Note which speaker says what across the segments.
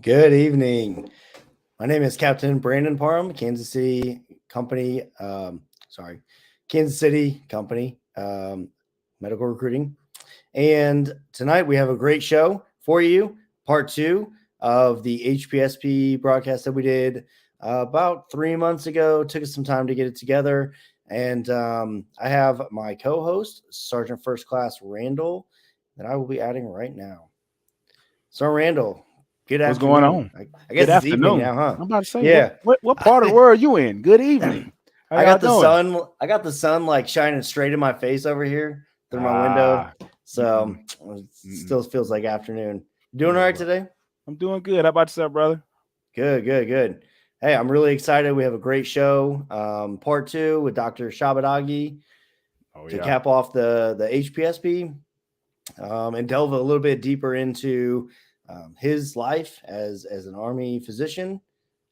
Speaker 1: Good evening. My name is Captain Brandon Parham, Kansas City Company. Kansas City Company Medical Recruiting. And tonight we have a great show for you. Part 2 of the HPSP broadcast that we did about 3 months ago. Took us some time to get it together. And I have my co-host, Sergeant First Class Randall, that I will be adding right now. So Randall, good
Speaker 2: What's
Speaker 1: afternoon.
Speaker 2: going on?
Speaker 1: I guess
Speaker 2: Good
Speaker 1: it's evening
Speaker 2: afternoon.
Speaker 1: now, huh?
Speaker 2: I'm about to say,
Speaker 1: Yeah.
Speaker 2: what part of the world are you in? Good evening. How
Speaker 1: I
Speaker 2: y'all
Speaker 1: got the
Speaker 2: doing?
Speaker 1: sun. I got the sun like shining straight in my face over here through my window. So it still feels like afternoon. Doing all right today?
Speaker 2: I'm doing good. How about yourself, brother?
Speaker 1: Good. Hey, I'm really excited. We have a great show. Part 2 with Dr. Shahbodaghi to cap off the HPSP and delve a little bit deeper into his life as an Army physician.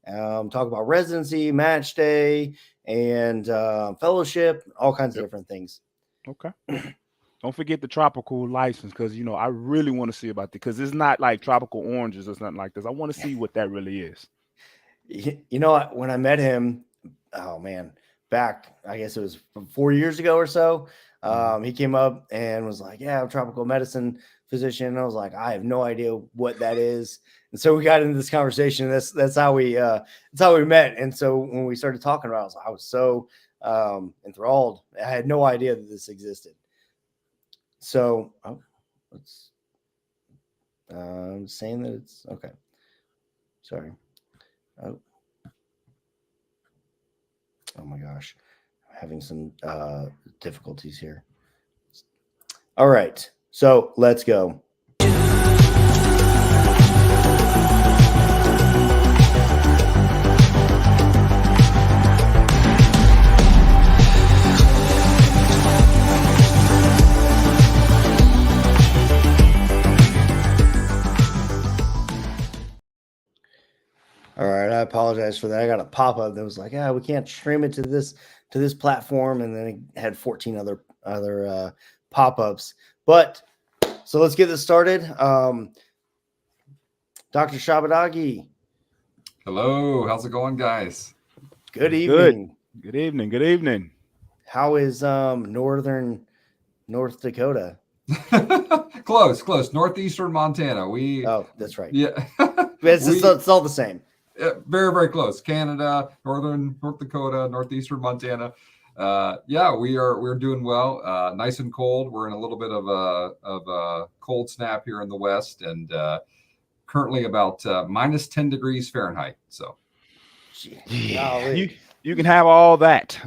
Speaker 1: Talk about residency, match day, and fellowship, all kinds of different things.
Speaker 2: Okay. Don't forget the tropical license because, I really want to see about that because it's not like tropical oranges or something like this. I want to see what that really is.
Speaker 1: You know, when I met him, oh, man, back, I guess it was 4 years ago or so, he came up and was like, yeah, I'm a tropical medicine physician. And I was like, I have no idea what that is. And so we got into this conversation. That's how we met. And so when we started talking about it, I was so enthralled. I had no idea that this existed. So I'm saying that it's okay. Sorry. Oh my gosh. I'm having some difficulties here. All right. So let's go. All right, I apologize for that. I got a pop-up that was like, we can't stream it to this platform, and then it had 14 other pop-ups. But so let's get this started. Dr. Shahbodaghi.
Speaker 3: Hello, how's it going, guys?
Speaker 1: Good evening.
Speaker 2: Good evening.
Speaker 1: How is North Dakota?
Speaker 3: Close. Northeastern Montana.
Speaker 1: Oh, that's right.
Speaker 3: Yeah.
Speaker 1: It's all the same.
Speaker 3: Very, very close. Canada, North Dakota, Northeastern Montana. We're doing well. Nice and cold. We're in a little bit of a cold snap here in the West, and currently about minus 10 degrees Fahrenheit. So,
Speaker 2: you can have all that.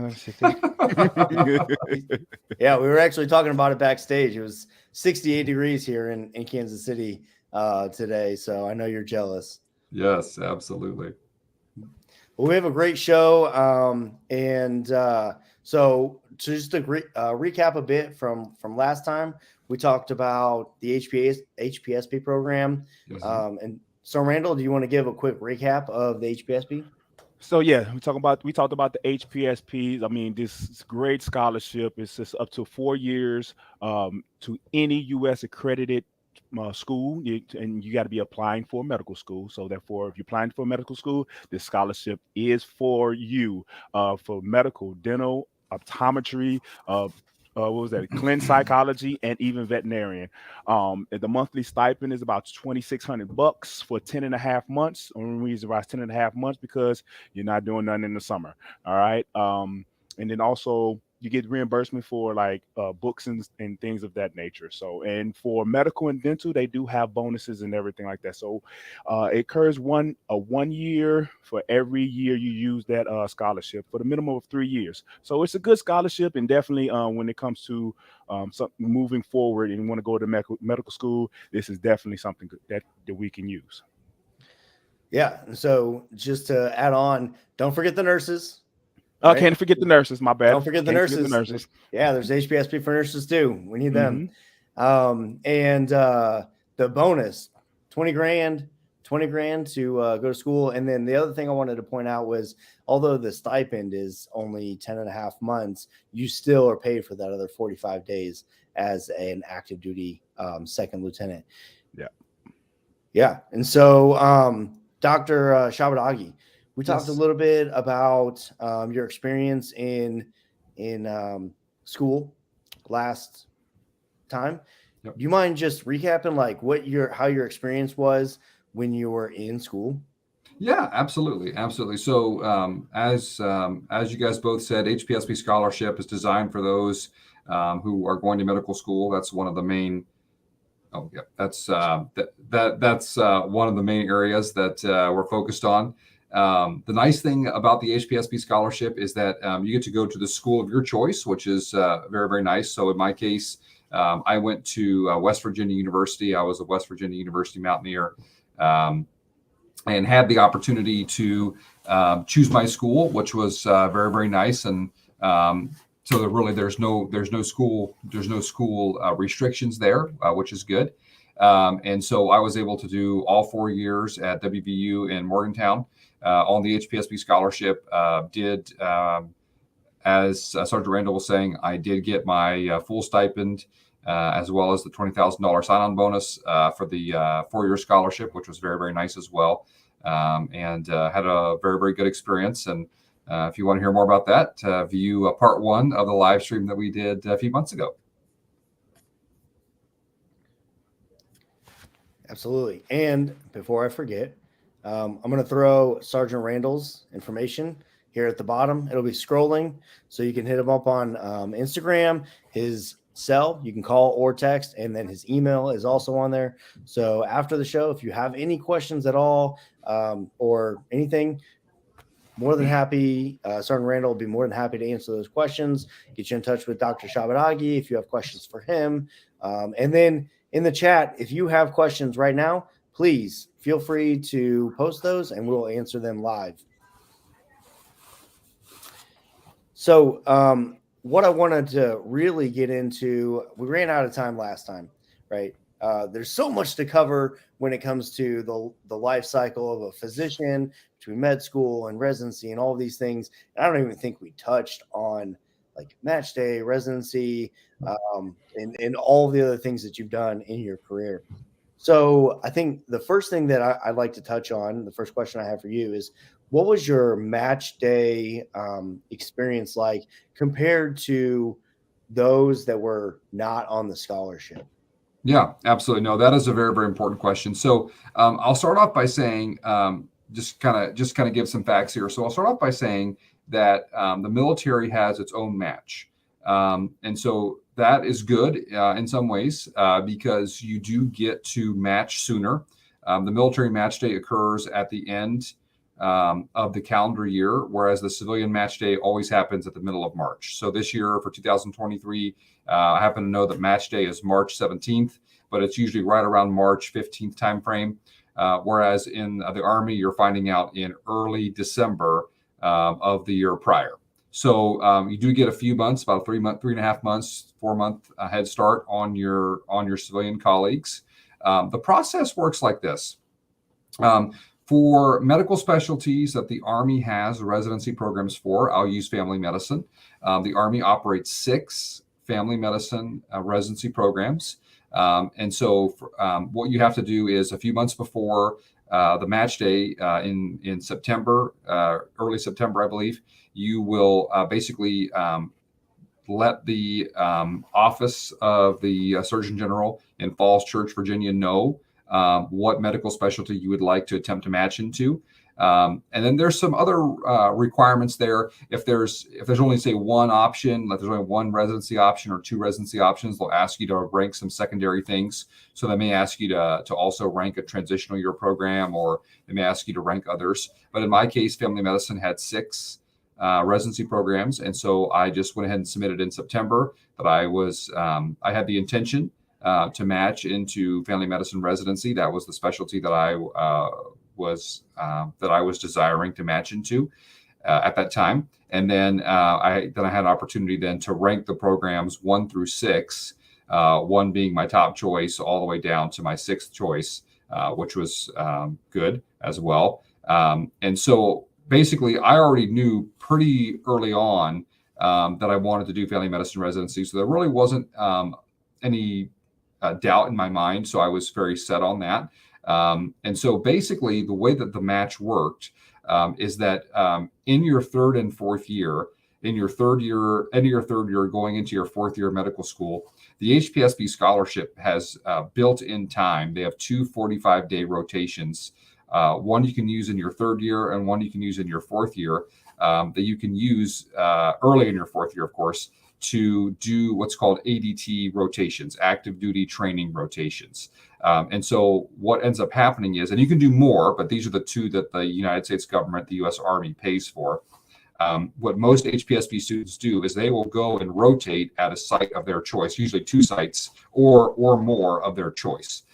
Speaker 1: Yeah, we were actually talking about it backstage. It was 68 degrees here in Kansas City today, so I know you're jealous.
Speaker 3: Yes, absolutely.
Speaker 1: Well, we have a great show, so just to recap a bit from last time, we talked about the HPSP program.
Speaker 3: Yes.
Speaker 1: And so, Randall, do you want to give a quick recap of the HPSP?
Speaker 2: So yeah, we talked about the HPSP. I mean, this great scholarship. It's just up to 4 years to any U.S. accredited school, and you got to be applying for medical school. So therefore, if you're applying for medical school, this scholarship is for you for medical, dental, optometry, clinical psychology, and even veterinarian. The monthly stipend is about $2,600 for 10 and a half months. Only reason why it's 10 and a half months because you're not doing nothing in the summer. All right. And then also you get reimbursement for like books and things of that nature. So, and for medical and dental, they do have bonuses and everything like that. So it occurs 1 year for every year you use that scholarship for the minimum of 3 years. So it's a good scholarship, and definitely when it comes to something moving forward and you want to go to medical school, this is definitely something that we can use.
Speaker 1: Yeah. So just to add on, don't forget the nurses.
Speaker 2: Right? Can't forget the nurses. My bad.
Speaker 1: Don't forget the nurses. Yeah, there's HPSP for nurses too. We need them. And the bonus, 20 grand to go to school. And then the other thing I wanted to point out was, although the stipend is only 10 and a half months, you still are paid for that other 45 days as an active duty second lieutenant. Yeah. And so, Dr. Shahbodaghi, we talked a
Speaker 3: Yes.
Speaker 1: little bit about your experience in school last time.
Speaker 3: Yep.
Speaker 1: Do you mind just recapping like how your experience was when you were in school?
Speaker 3: Yeah, absolutely, absolutely. So, as you guys both said, HPSP scholarship is designed for those who are going to medical school. That's one of the main. Oh, yeah, that's that's one of the main areas that we're focused on. The nice thing about the HPSP scholarship is that you get to go to the school of your choice, which is very, very nice. So, in my case, I went to West Virginia University. I was a West Virginia University Mountaineer. And had the opportunity to choose my school, which was very, very nice. And so there's no school restrictions there, which is good. And so I was able to do all 4 years at WVU in Morgantown on the HPSP scholarship. As Sergeant Randall was saying, I did get my full stipend as well as the $20,000 sign-on bonus for the 4-year scholarship, which was very, very nice as well. And had a very, very good experience. And if you want to hear more about that, view part 1 of the live stream that we did a few months ago.
Speaker 1: Absolutely. And before I forget, I'm going to throw Sergeant Randall's information here at the bottom. It'll be scrolling, so you can hit him up on Instagram. His cell, you can call or text, and then his email is also on there. So after the show, if you have any questions at all or anything, more than happy, Sergeant Randall will be more than happy to answer those questions. Get you in touch with Dr. Shahbodaghi if you have questions for him. And then in the chat, if you have questions right now, please feel free to post those and we'll answer them live. So what I wanted to really get into, we ran out of time last time, right? There's so much to cover when it comes to the life cycle of a physician between med school and residency and all of these things. And I don't even think we touched on like match day, residency, and all the other things that you've done in your career. So I think the first thing that I'd like to touch on, the first question I have for you is, what was your match day experience like compared to those that were not on the scholarship?
Speaker 3: Yeah, absolutely. No, that is a very, very important question. So I'll start off by saying, just kind of give some facts here. So I'll start off by saying that the military has its own match. And so that is good in some ways because you do get to match sooner. The military match day occurs at the end of the calendar year, whereas the civilian match day always happens at the middle of March. So this year for 2023, I happen to know that match day is March 17th, but it's usually right around March 15th timeframe. Whereas in the Army, you're finding out in early December of the year prior. So you do get a few months, about 3.5 months, 4-month head start on your civilian colleagues. The process works like this. For medical specialties that the Army has residency programs for, I'll use family medicine. The Army operates 6 family medicine residency programs. And so what you have to do is a few months before the match day in September, early September, I believe, you will basically let the office of the Surgeon General in Falls Church, Virginia know what medical specialty you would like to attempt to match into. And then there's some other requirements there. If there's only say one option, like there's only one residency option or 2 residency options, they'll ask you to rank some secondary things. So they may ask you to also rank a transitional year program, or they may ask you to rank others. But in my case, family medicine had 6 residency programs. And so I just went ahead and submitted in September that I had the intention to match into family medicine residency. That was the specialty that I was desiring to match into at that time. And then I had an opportunity then to rank the programs 1 through 6, 1 being my top choice, all the way down to my 6th choice, which was good as well. And so basically, I already knew pretty early on that I wanted to do family medicine residency. So there really wasn't any doubt in my mind. So I was very set on that. And so basically the way that the match worked is that in your third and fourth year, in your third year, end of your third year, going into your fourth year of medical school, the HPSP scholarship has built-in time. They have two 45-day rotations. One you can use in your third year and one you can use in your fourth year that you can use early in your fourth year, of course, to do what's called ADT rotations, active duty training rotations. And so what ends up happening is, and you can do more, but these are the two that the United States government, the U.S. Army, pays for. What most HPSP students do is they will go and rotate at a site of their choice, usually two sites or more of their choice.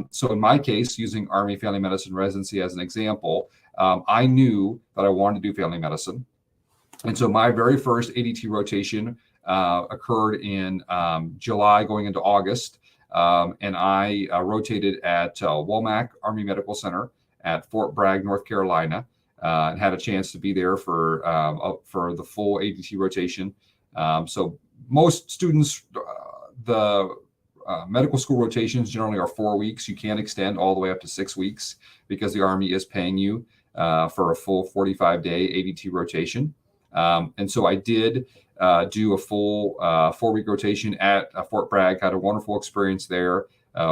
Speaker 3: So in my case, using Army Family Medicine Residency as an example, I knew that I wanted to do family medicine. And so my very first ADT rotation occurred in July going into August. And I rotated at Womack Army Medical Center at Fort Bragg, North Carolina. And had a chance to be there for the full ADT rotation. So most students, the medical school rotations generally are 4 weeks. You can extend all the way up to 6 weeks because the Army is paying you for a full 45-day ADT rotation. And so I did do a full 4-week rotation at Fort Bragg. Had a wonderful experience there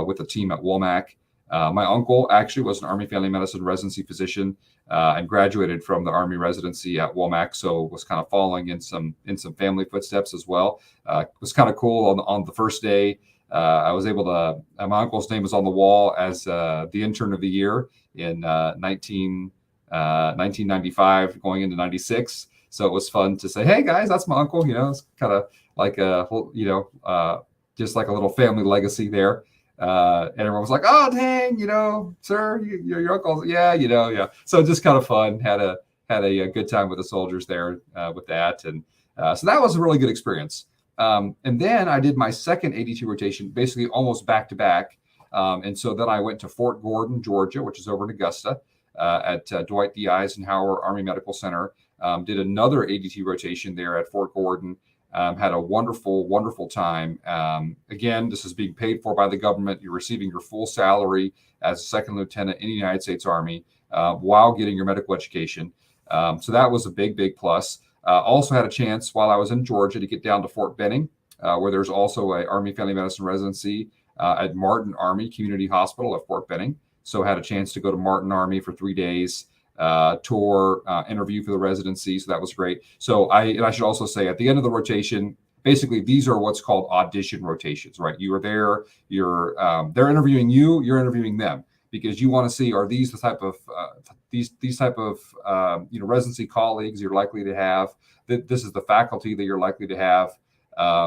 Speaker 3: with the team at Womack. My uncle actually was an Army Family Medicine residency physician and graduated from the Army residency at Womack, so was kind of following in some family footsteps as well. It was kind of cool on the first day. I was able to. My uncle's name was on the wall as the intern of the year in 1995, going into 96. So it was fun to say, "Hey guys, that's my uncle." You know, it's kind of like a just like a little family legacy there. And everyone was like, "Oh, dang, sir, your uncle." Yeah, yeah. So just kind of fun. Had a good time with the soldiers there with that. And so that was a really good experience. And then I did my second ADT rotation, basically almost back to back. And so then I went to Fort Gordon, Georgia, which is over in Augusta at Dwight D. Eisenhower Army Medical Center. Did another ADT rotation there at Fort Gordon. Had a wonderful, wonderful time. Again, this is being paid for by the government. You're receiving your full salary as a second lieutenant in the United States Army while getting your medical education. So that was a big, big plus. Also had a chance while I was in Georgia to get down to Fort Benning, where there's also an Army Family Medicine residency at Martin Army Community Hospital at Fort Benning. So had a chance to go to Martin Army for 3 days. Tour, interview for the residency. So that was great. So I should also say at the end of the rotation, basically these are what's called audition rotations, right? You are there, they're interviewing you, you're interviewing them because you want to see, are these the type of, these type of, residency colleagues you're likely to have, that this is the faculty that you're likely to have.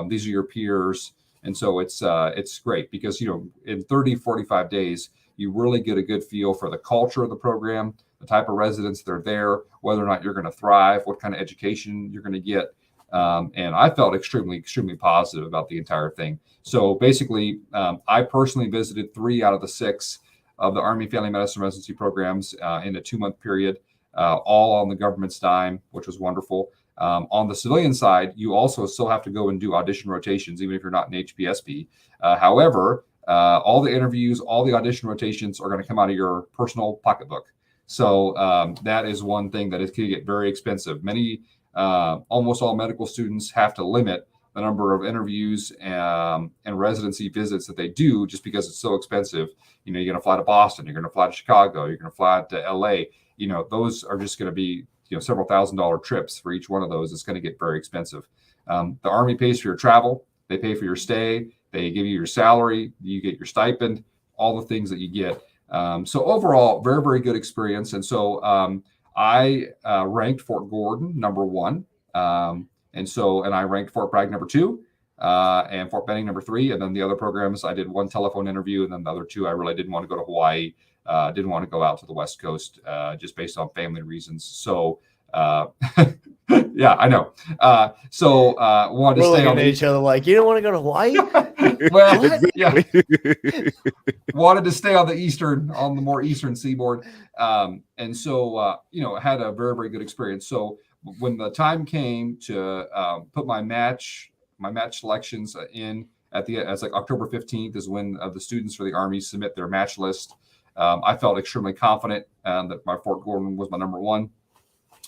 Speaker 3: These are your peers. And so it's great because, in 30, 45 days, you really get a good feel for the culture of the program, the type of residents that are there, whether or not you're going to thrive, what kind of education you're going to get. And I felt extremely, extremely positive about the entire thing. So basically, I personally visited 3 out of the 6 of the Army Family Medicine residency programs in a 2-month period, all on the government's dime, which was wonderful. On the civilian side, you also still have to go and do audition rotations, even if you're not in HPSP. However, all the interviews, all the audition rotations are going to come out of your personal pocketbook. So that is one thing that it can get very expensive. Many, almost all medical students have to limit the number of interviews and residency visits that they do just because it's so expensive. You're going to fly to Boston, you're going to fly to Chicago, you're going to fly to LA. Those are just going to be several $1,000 trips for each one of those. It's going to get very expensive. The Army pays for your travel, they pay for your stay, they give you your salary, you get your stipend, all the things that you get. So overall, very, very good experience. And so I ranked Fort Gordon number 1. And I ranked Fort Bragg number 2 and Fort Benning number 3. And then the other programs, I did 1 telephone interview. And then the other 2, I really didn't want to go to Hawaii. Didn't want to go out to the West Coast just based on family reasons. So yeah, I know. Wanted to stay on
Speaker 1: each other like, you don't want to go to Hawaii?
Speaker 3: Well, yeah. Wanted to stay on the more eastern seaboard. And so, had a very, very good experience. So when the time came to put my match selections in as like October 15th is when the students for the Army submit their match list. I felt extremely confident that my Fort Gordon was my number one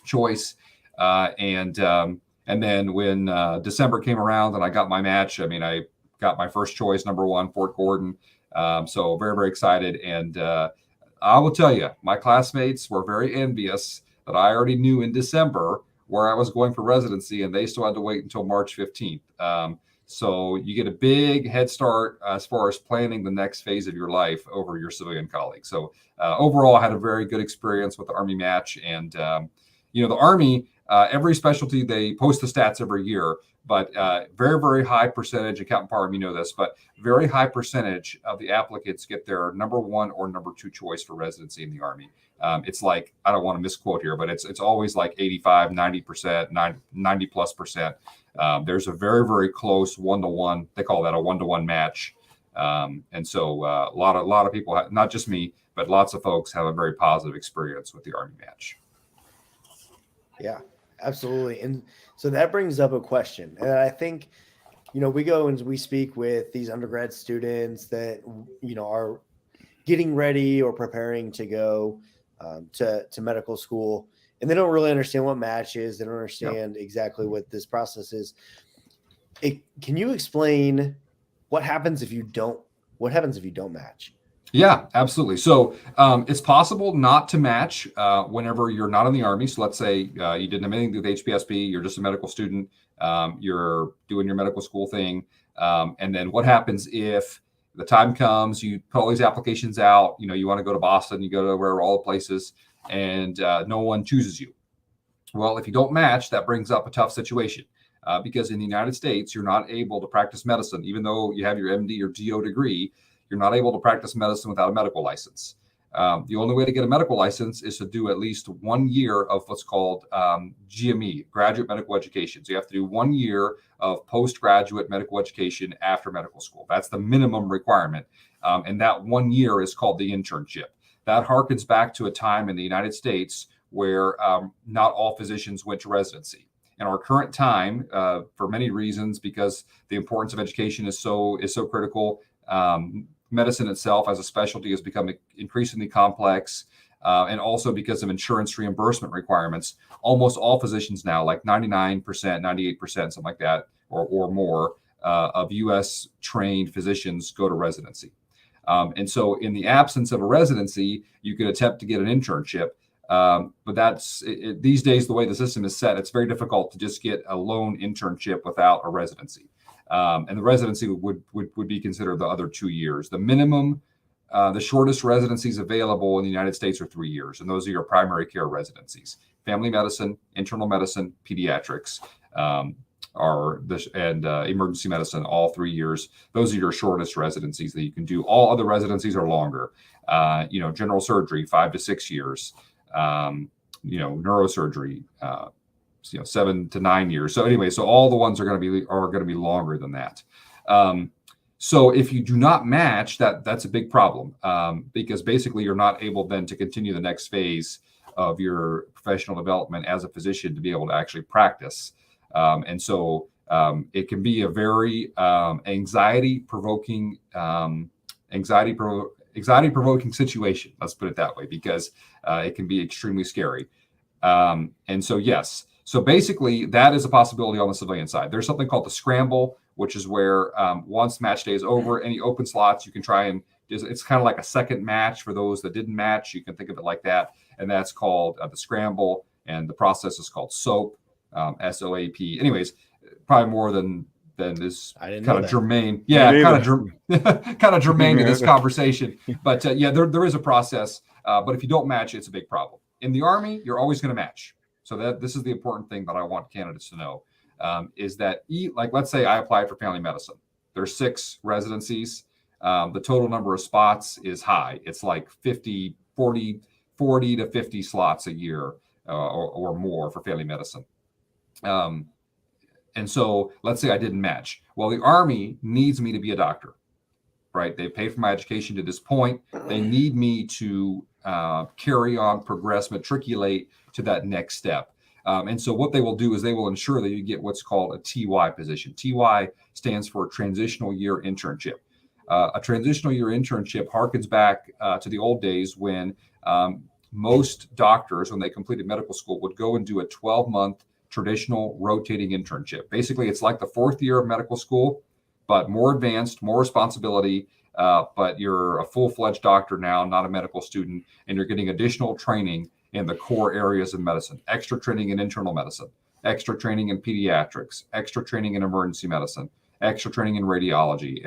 Speaker 3: choice. And then when December came around and I got my match, I mean, I got my first choice, number one, Fort Gordon. So very, very excited. And I will tell you, my classmates were very envious that I already knew in December where I was going for residency, and they still had to wait until March 15th. So you get a big head start as far as planning the next phase of your life over your civilian colleagues. So overall, I had a very good experience with the Army match. And, the Army, every specialty, they post the stats every year, but very, very high percentage, and Captain Parham, you know this, but very high percentage of the applicants get their number one or number two choice for residency in the Army. It's like, I don't want to misquote here, but it's always like 85, 90%, 90 plus percent. There's a very, very close one-to-one. They call that a one-to-one match. And so a lot of people, not just me, but lots of folks have a very positive experience with the Army match.
Speaker 1: Yeah, absolutely. And so that brings up a question. And I think, we go and we speak with these undergrad students that, are getting ready or preparing to go to medical school, and they don't really understand what match is. They don't understand exactly what this process is. Can you explain what happens if you don't match?
Speaker 3: Yeah, absolutely. So it's possible not to match whenever you're not in the Army. So let's say you didn't have anything to do with HPSP, you're just a medical student, you're doing your medical school thing. And then what happens if the time comes, you put all these applications out, you want to go to Boston, you go to wherever, all the places, and no one chooses you. Well, if you don't match, that brings up a tough situation because in the United States, you're not able to practice medicine, even though you have your MD or DO degree. You're not able to practice medicine without a medical license. The only way to get a medical license is to do at least 1 year of what's called GME, graduate medical education. So you have to do 1 year of postgraduate medical education after medical school. That's the minimum requirement. And that 1 year is called the internship. That harkens back to a time in the United States where not all physicians went to residency. In our current time, for many reasons, because the importance of education is so critical, medicine itself as a specialty has become increasingly complex, and also because of insurance reimbursement requirements, almost all physicians now, like 99%, 98%, something like that, or more, of U.S. trained physicians go to residency. And so in the absence of a residency, you could attempt to get an internship. But that's these days, the way the system is set, it's very difficult to just get a lone internship without a residency. And the residency would be considered the other 2 years. The minimum, the shortest residencies available in the United States are 3 years. And those are your primary care residencies. Family medicine, internal medicine, pediatrics, and emergency medicine, all 3 years. Those are your shortest residencies that you can do. All other residencies are longer. General surgery, 5 to 6 years. Neurosurgery, 7 to 9 years. So anyway, so all the ones are going to be longer than that. So if you do not match, that's a big problem, because basically you're not able then to continue the next phase of your professional development as a physician to be able to actually practice. And so it can be a very anxiety provoking situation. Let's put it that way, because it can be extremely scary. And so, yes. So basically, that is a possibility on the civilian side. There's something called the scramble, which is where once match day is over, any open slots, you can try and it's kind of like a second match for those that didn't match. You can think of it like that. And that's called the scramble. And the process is called SOAP, SOAP. Anyways, probably more than is kind of germane. Yeah, kind of germane to this conversation. But there is a process. But if you don't match, it's a big problem. In the Army, you're always going to match. So this is the important thing that I want candidates to know, is that let's say I applied for family medicine. There's 6 residencies. The total number of spots is high. It's like 40 to 50 slots a year or more for family medicine. And so let's say I didn't match. Well, the Army needs me to be a doctor, right? They paid for my education to this point. They need me to carry on, progress, matriculate to that next step. And so what they will do is they will ensure that you get what's called a TY position. TY stands for Transitional Year Internship. A transitional year internship harkens back to the old days when most doctors, when they completed medical school, would go and do a 12-month traditional rotating internship. Basically, it's like the 4th year of medical school, but more advanced, more responsibility. But you're a full-fledged doctor now, not a medical student, and you're getting additional training in the core areas of medicine, extra training in internal medicine, extra training in pediatrics, extra training in emergency medicine, extra training in radiology.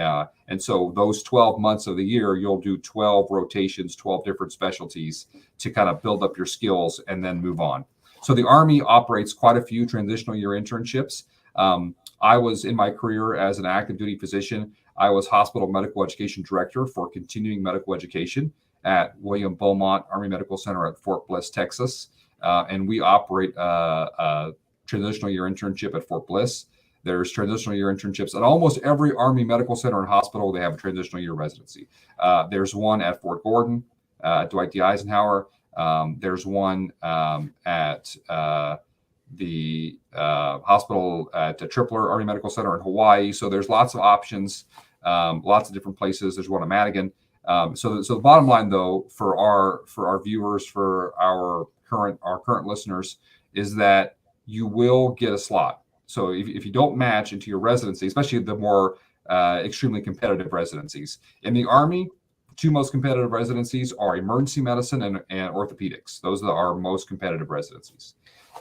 Speaker 3: And so those 12 months of the year, you'll do 12 rotations, 12 different specialties to kind of build up your skills and then move on. So the Army operates quite a few transitional year internships. I was, in my career as an active duty physician, I was hospital medical education director for continuing medical education at William Beaumont Army Medical Center at Fort Bliss, Texas. And we operate a transitional year internship at Fort Bliss. There's transitional year internships at almost every Army Medical Center and hospital. They have a transitional year residency. There's one at Fort Gordon, Dwight D. Eisenhower. There's one at the hospital at Tripler Army Medical Center in Hawaii. So there's lots of options, lots of different places. There's one in Madigan. So the bottom line, though, for our viewers, for our current listeners, is that you will get a slot. So if you don't match into your residency, especially the more extremely competitive residencies in the Army, the 2 most competitive residencies are emergency medicine and orthopedics. Those are our most competitive residencies.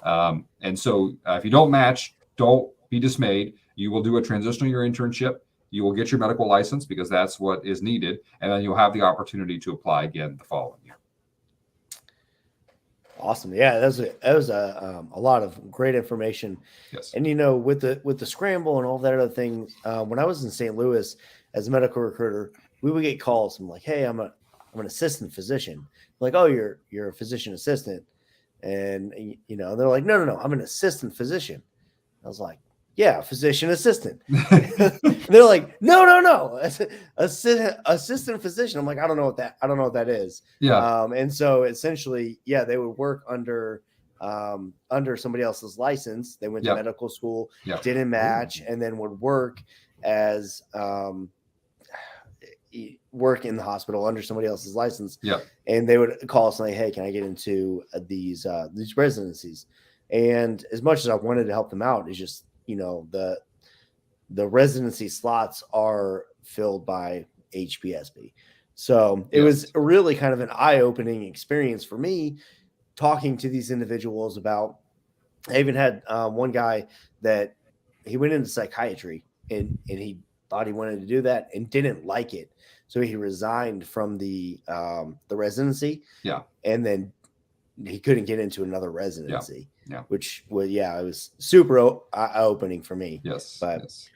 Speaker 3: And so if you don't match, don't be dismayed. You will do a transitional year internship. You will get your medical license because that's what is needed. And then you'll have the opportunity to apply again the following year.
Speaker 1: Awesome. Yeah, that was a lot of great information.
Speaker 3: Yes.
Speaker 1: And with the scramble and all that other thing, when I was in St. Louis as a medical recruiter, we would get calls from like, "Hey, I'm an assistant physician." Like, "Oh, you're a physician assistant," and they're like, "No, I'm an assistant physician." I was like, "Yeah, physician assistant." They're like, "No, assistant physician." I'm like, I don't know what that is.
Speaker 3: Yeah.
Speaker 1: And so essentially, yeah, they would work under somebody else's license. They went to medical school, didn't match, and then would work as work in the hospital under somebody else's license.
Speaker 3: Yeah.
Speaker 1: And they would call us and say, "Hey, can I get into these residencies?" And as much as I wanted to help them out, it's just the residency slots are filled by HPSP. So it was really kind of an eye-opening experience for me talking to these individuals about. I even had one guy that he went into psychiatry and he thought he wanted to do that and didn't like it. So he resigned from the residency. Yeah. And then he couldn't get into another residency. Yeah. Which was, it was super eye-opening for me.
Speaker 3: Yes.
Speaker 1: But
Speaker 3: yes.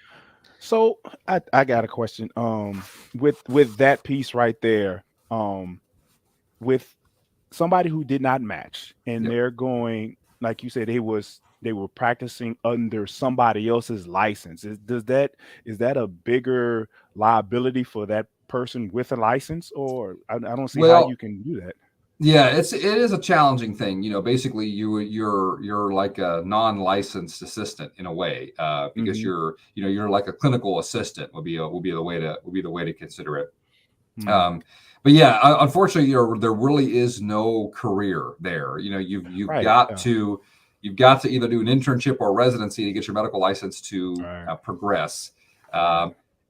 Speaker 2: So I got a question. With that piece right there, with somebody who did not match and they're going, like you said, they were practicing under somebody else's license. Is that a bigger liability for that person with a license, or I don't see how you can do that?
Speaker 3: Yeah, it is a challenging thing. Basically you're like a non-licensed assistant in a way, because you're like a clinical assistant would be the way to consider it. But yeah, unfortunately, there really is no career there. You've got to either do an internship or residency to get your medical license to progress.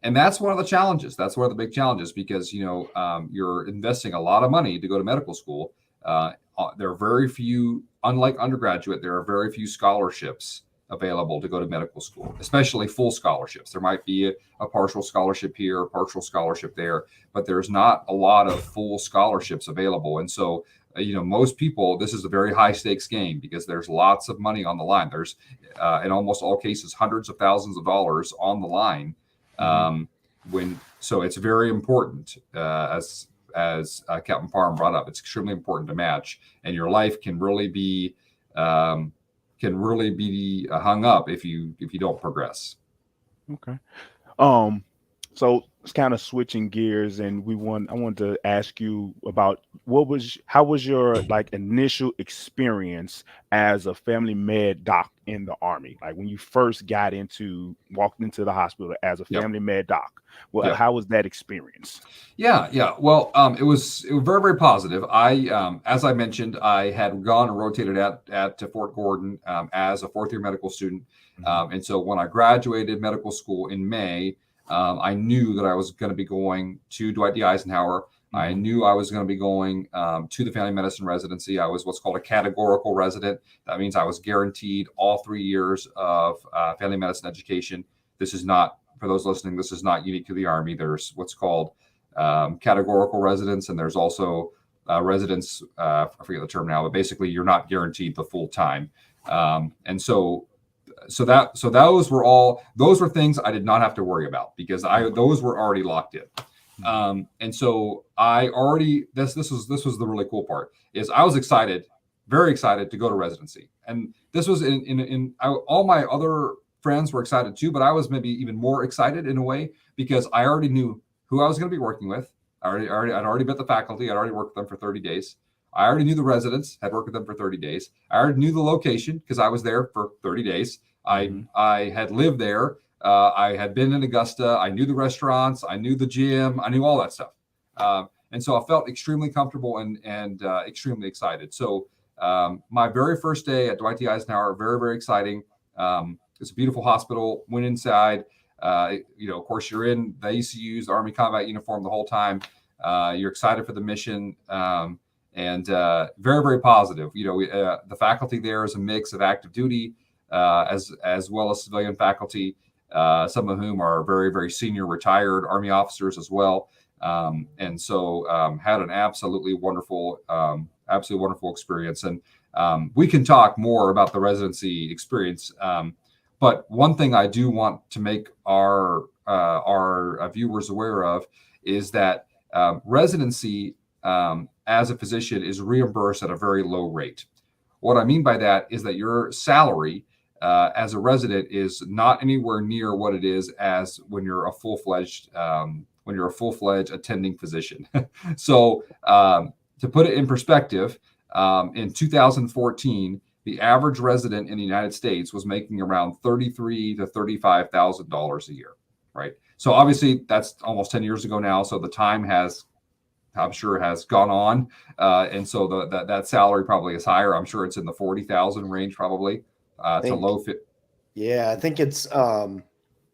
Speaker 3: And that's one of the challenges. That's one of the big challenges because, you're investing a lot of money to go to medical school. There are very few, unlike undergraduate, there are very few scholarships available to go to medical school, especially full scholarships. There might be a partial scholarship here, a partial scholarship there, but there's not a lot of full scholarships available. And so, most people, this is a very high stakes game because there's lots of money on the line. There's, in almost all cases, hundreds of thousands of dollars on the line. So it's very important, as Captain Parham brought up, it's extremely important to match, and your life can really be hung up if you don't progress.
Speaker 2: Okay. So it's kind of switching gears, and I wanted to ask you about how was your like initial experience as a family med doc in the Army? Like when you first walked into the hospital as a
Speaker 3: Yep.
Speaker 2: family med doc. Well,
Speaker 3: Yep.
Speaker 2: how was that experience?
Speaker 3: Yeah. Well, it was very, very positive. As I mentioned, I had gone and rotated to Fort Gordon as a fourth year medical student, and so when I graduated medical school in May, I knew that I was going to be going to Dwight D. Eisenhower. I knew I was going to be going to the family medicine residency. I was what's called a categorical resident. That means I was guaranteed all 3 years of family medicine education. This is not, for those listening, this is not unique to the Army. There's what's called categorical residents, and there's also residents. I forget the term now, but basically you're not guaranteed the full time. And so those were things I did not have to worry about because those were already locked in. And so I already this was the really cool part is I was excited, very excited to go to residency, and this was all my other friends were excited too, but I was maybe even more excited in a way because I already knew who I was going to be working with. I'd already met the faculty. I'd already worked with them for 30 days. I already knew the residents, had worked with them for 30 days. I already knew the location because I was there for 30 days. I had lived there. I had been in Augusta. I knew the restaurants. I knew the gym. I knew all that stuff. And so I felt extremely comfortable and extremely excited. So my very first day at Dwight D. Eisenhower, very, very exciting. It's a beautiful hospital. Went inside. Of course, you're in the ACUs, the Army combat uniform the whole time. You're excited for the mission. And very, very positive. The faculty there is a mix of active duty as well as civilian faculty, some of whom are very, very senior retired Army officers as well. And so had an absolutely wonderful experience. And we can talk more about the residency experience. But one thing I do want to make our viewers aware of is that residency as a physician is reimbursed at a very low rate. What I mean by that is that your salary as a resident is not anywhere near what it is as when you're a full-fledged attending physician. So to put it in perspective, in 2014, the average resident in the United States was making around $33,000 to $35,000 a year, right? So obviously that's almost 10 years ago now. So the time I'm sure has gone on. And so that salary probably is higher. I'm sure it's in the 40,000 range, probably to low fit.
Speaker 1: Yeah, I think it's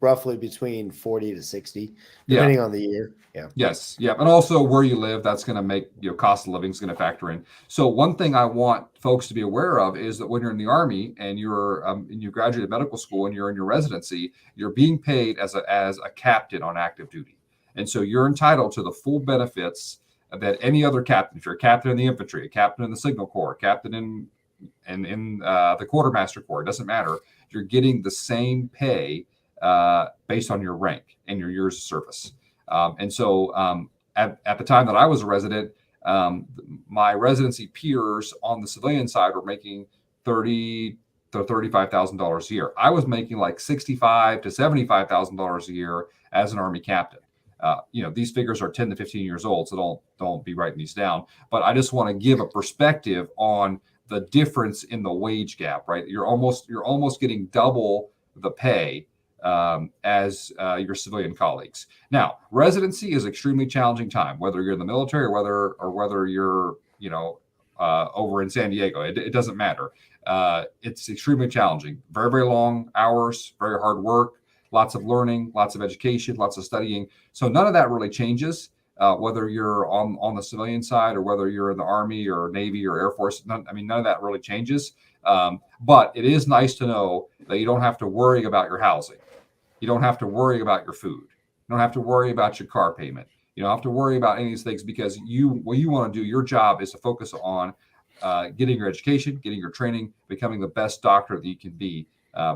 Speaker 1: roughly between 40 to 60, depending on the year. Yeah.
Speaker 3: Yes. Yeah. And also where you live, that's going to make cost of living is going to factor in. So one thing I want folks to be aware of is that when you're in the Army and you graduated medical school and you're in your residency, you're being paid as a captain on active duty. And so you're entitled to the full benefits that any other captain, if you're a captain in the infantry, a captain in the signal corps, captain in the quartermaster corps, it doesn't matter. You're getting the same pay based on your rank and your years of service. And so at the time that I was a resident, my residency peers on the civilian side were making $30,000 to $35,000 a year. I was making like $65,000 to $75,000 a year as an Army captain. These figures are 10 to 15 years old, so don't be writing these down. But I just want to give a perspective on the difference in the wage gap, right? You're almost getting double the pay as your civilian colleagues. Now, residency is extremely challenging time, whether you're in the military or whether you're over in San Diego. It doesn't matter. It's extremely challenging. Very, very long hours, very hard work. Lots of learning, lots of education, lots of studying. So none of that really changes, whether you're on the civilian side or whether you're in the Army or Navy or Air Force. None of that really changes. But it is nice to know that you don't have to worry about your housing. You don't have to worry about your food. You don't have to worry about your car payment. You don't have to worry about any of these things because what you want to do, your job is to focus on getting your education, getting your training, becoming the best doctor that you can be.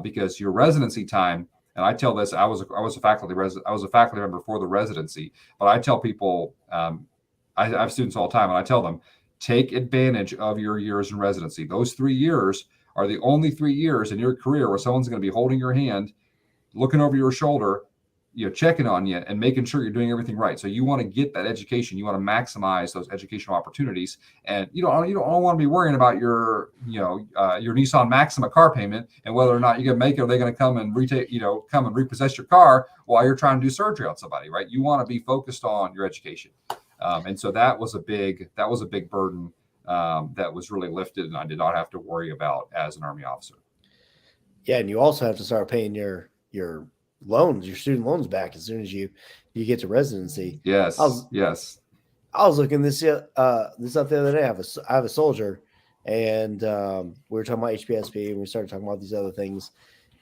Speaker 3: Because your residency time, and I tell this, I was a faculty member for the residency, but I tell people, I have students all the time, and I tell them, take advantage of your years in residency. Those 3 years are the only 3 years in your career where someone's going to be holding your hand, looking over your shoulder, checking on you and making sure you're doing everything right. So you want to get that education. You want to maximize those educational opportunities, and you don't want to be worrying about your Nissan Maxima car payment and whether or not you're going to make it. Or they're going to come and repossess your car while you're trying to do surgery on somebody, right? You want to be focused on your education, and so that was a big burden that was really lifted, and I did not have to worry about as an Army officer.
Speaker 1: Yeah, and you also have to start paying your loans, your student loans back as soon as you get to residency.
Speaker 3: Yes.
Speaker 1: I was looking this up the other day. I have a soldier, and we were talking about HPSP, and we started talking about these other things.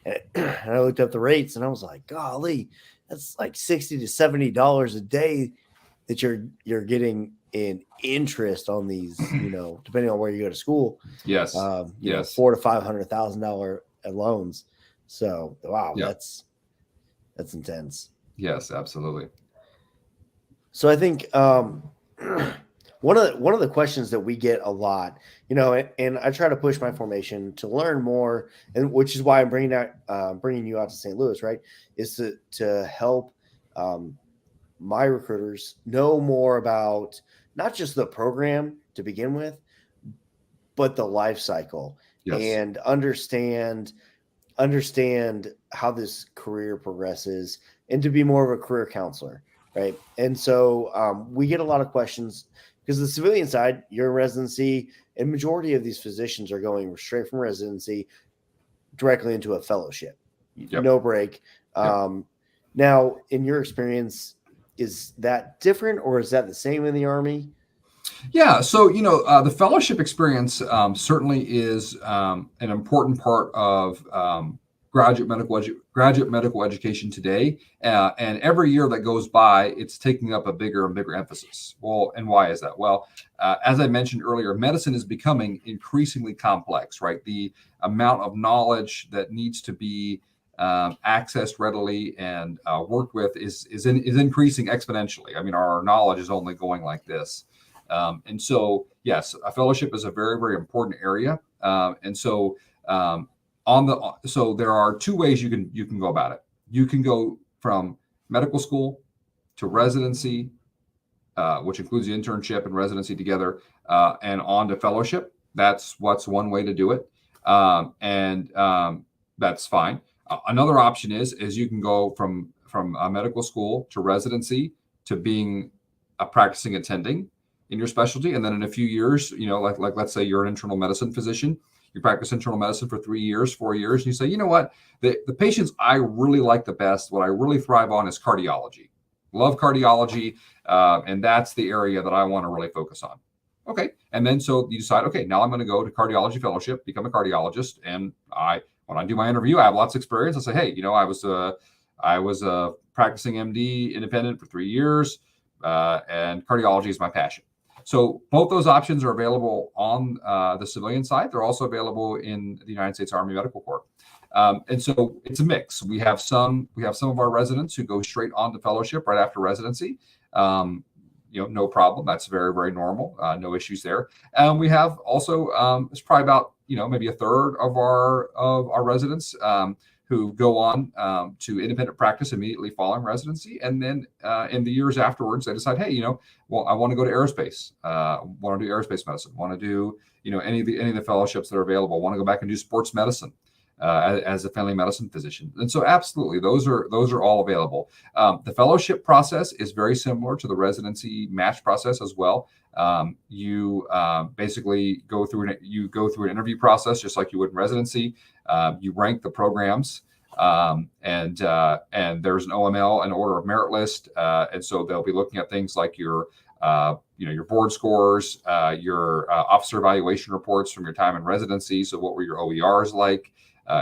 Speaker 1: And I looked up the rates, and I was like, golly, that's like $60 to $70 a day that you're getting in interest on these, depending on where you go to school.
Speaker 3: Yes.
Speaker 1: Yes. $400,000 to $500,000 loans. So wow,
Speaker 3: yep.
Speaker 1: That's intense.
Speaker 3: Yes, absolutely.
Speaker 1: So I think one of the questions that we get a lot, and I try to push my formation to learn more, and which is why I'm bringing you out to St. Louis, right? Is to help my recruiters know more about not just the program to begin with, but the life cycle. Yes. And understand how this career progresses, and to be more of a career counselor, right? And so we get a lot of questions because the civilian side, you're in residency, and majority of these physicians are going straight from residency directly into a fellowship. Yep. No break. Yep. Now, in your experience, is that different, or is that the same in the Army?
Speaker 3: Yeah, so the fellowship experience certainly is an important part of graduate medical education today, and every year that goes by, it's taking up a bigger and bigger emphasis. Well, and why is that? Well, as I mentioned earlier, medicine is becoming increasingly complex, right? The amount of knowledge that needs to be accessed readily and worked with is increasing exponentially. I mean, our knowledge is only going like this. And so, yes, a fellowship is a very, very important area. And so, so there are two ways you can go about it. You can go from medical school to residency, which includes the internship and residency together, and on to fellowship. That's one way to do it. And that's fine. Another option is you can go from medical school to residency to being a practicing attending in your specialty, and then in a few years, like let's say you're an internal medicine physician, you practice internal medicine for 3 years, 4 years, and you say, you know what, the patients I really like the best, what I really thrive on is cardiology. Love cardiology, and that's the area that I want to really focus on. Okay, and then so you decide, okay, now I'm going to go to cardiology fellowship, become a cardiologist, and when I do my interview, I have lots of experience. I say, hey, I was a practicing MD independent for 3 years, and cardiology is my passion. So both those options are available on the civilian side. They're also available in the United States Army Medical Corps. And so it's a mix. We have some of our residents who go straight on to fellowship right after residency. No problem. That's very, very normal. No issues there. And we have also it's probably about maybe a third of our residents who go on to independent practice immediately following residency, and then in the years afterwards, they decide, hey, I want to go to aerospace, want to do aerospace medicine, want to do any of the fellowships that are available, want to go back and do sports medicine as a family medicine physician. And so absolutely, those are all available. The fellowship process is very similar to the residency match process as well. You basically go through an interview process just like you would in residency. You rank the programs, and there's an OML, an order of merit list, and so they'll be looking at things like your board scores, your officer evaluation reports from your time in residency. So what were your OERs like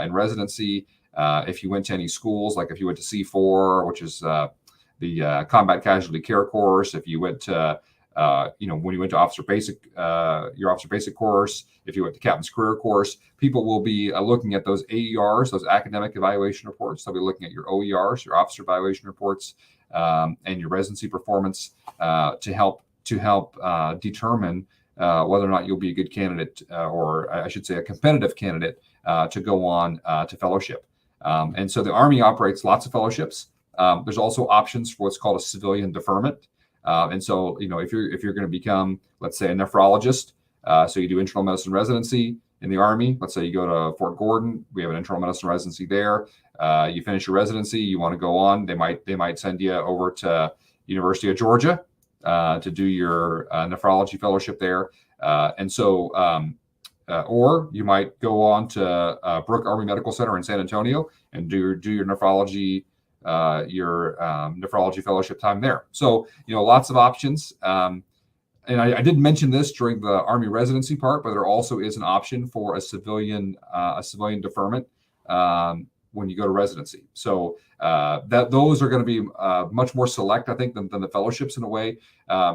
Speaker 3: in residency? If you went to any schools, like if you went to C4, which is the Combat Casualty Care course, if you went to when you went to your officer basic course, if you went to captain's career course, people will be looking at those AERs, those academic evaluation reports. They'll be looking at your OERs, your officer evaluation reports, and your residency performance to help determine whether or not you'll be a good candidate, or I should say a competitive candidate to go on to fellowship. And so the Army operates lots of fellowships. There's also options for what's called a civilian deferment. And so, if you're going to become, let's say, a nephrologist, so you do internal medicine residency in the Army. Let's say you go to Fort Gordon, we have an internal medicine residency there. You finish your residency, you want to go on, they might send you over to University of Georgia to do your nephrology fellowship there. Or you might go on to Brooke Army Medical Center in San Antonio and do your nephrology fellowship time there. So, lots of options. And I did mention this during the Army residency part, but there also is an option for a civilian deferment when you go to residency. So those are going to be much more select, I think, than the fellowships in a way,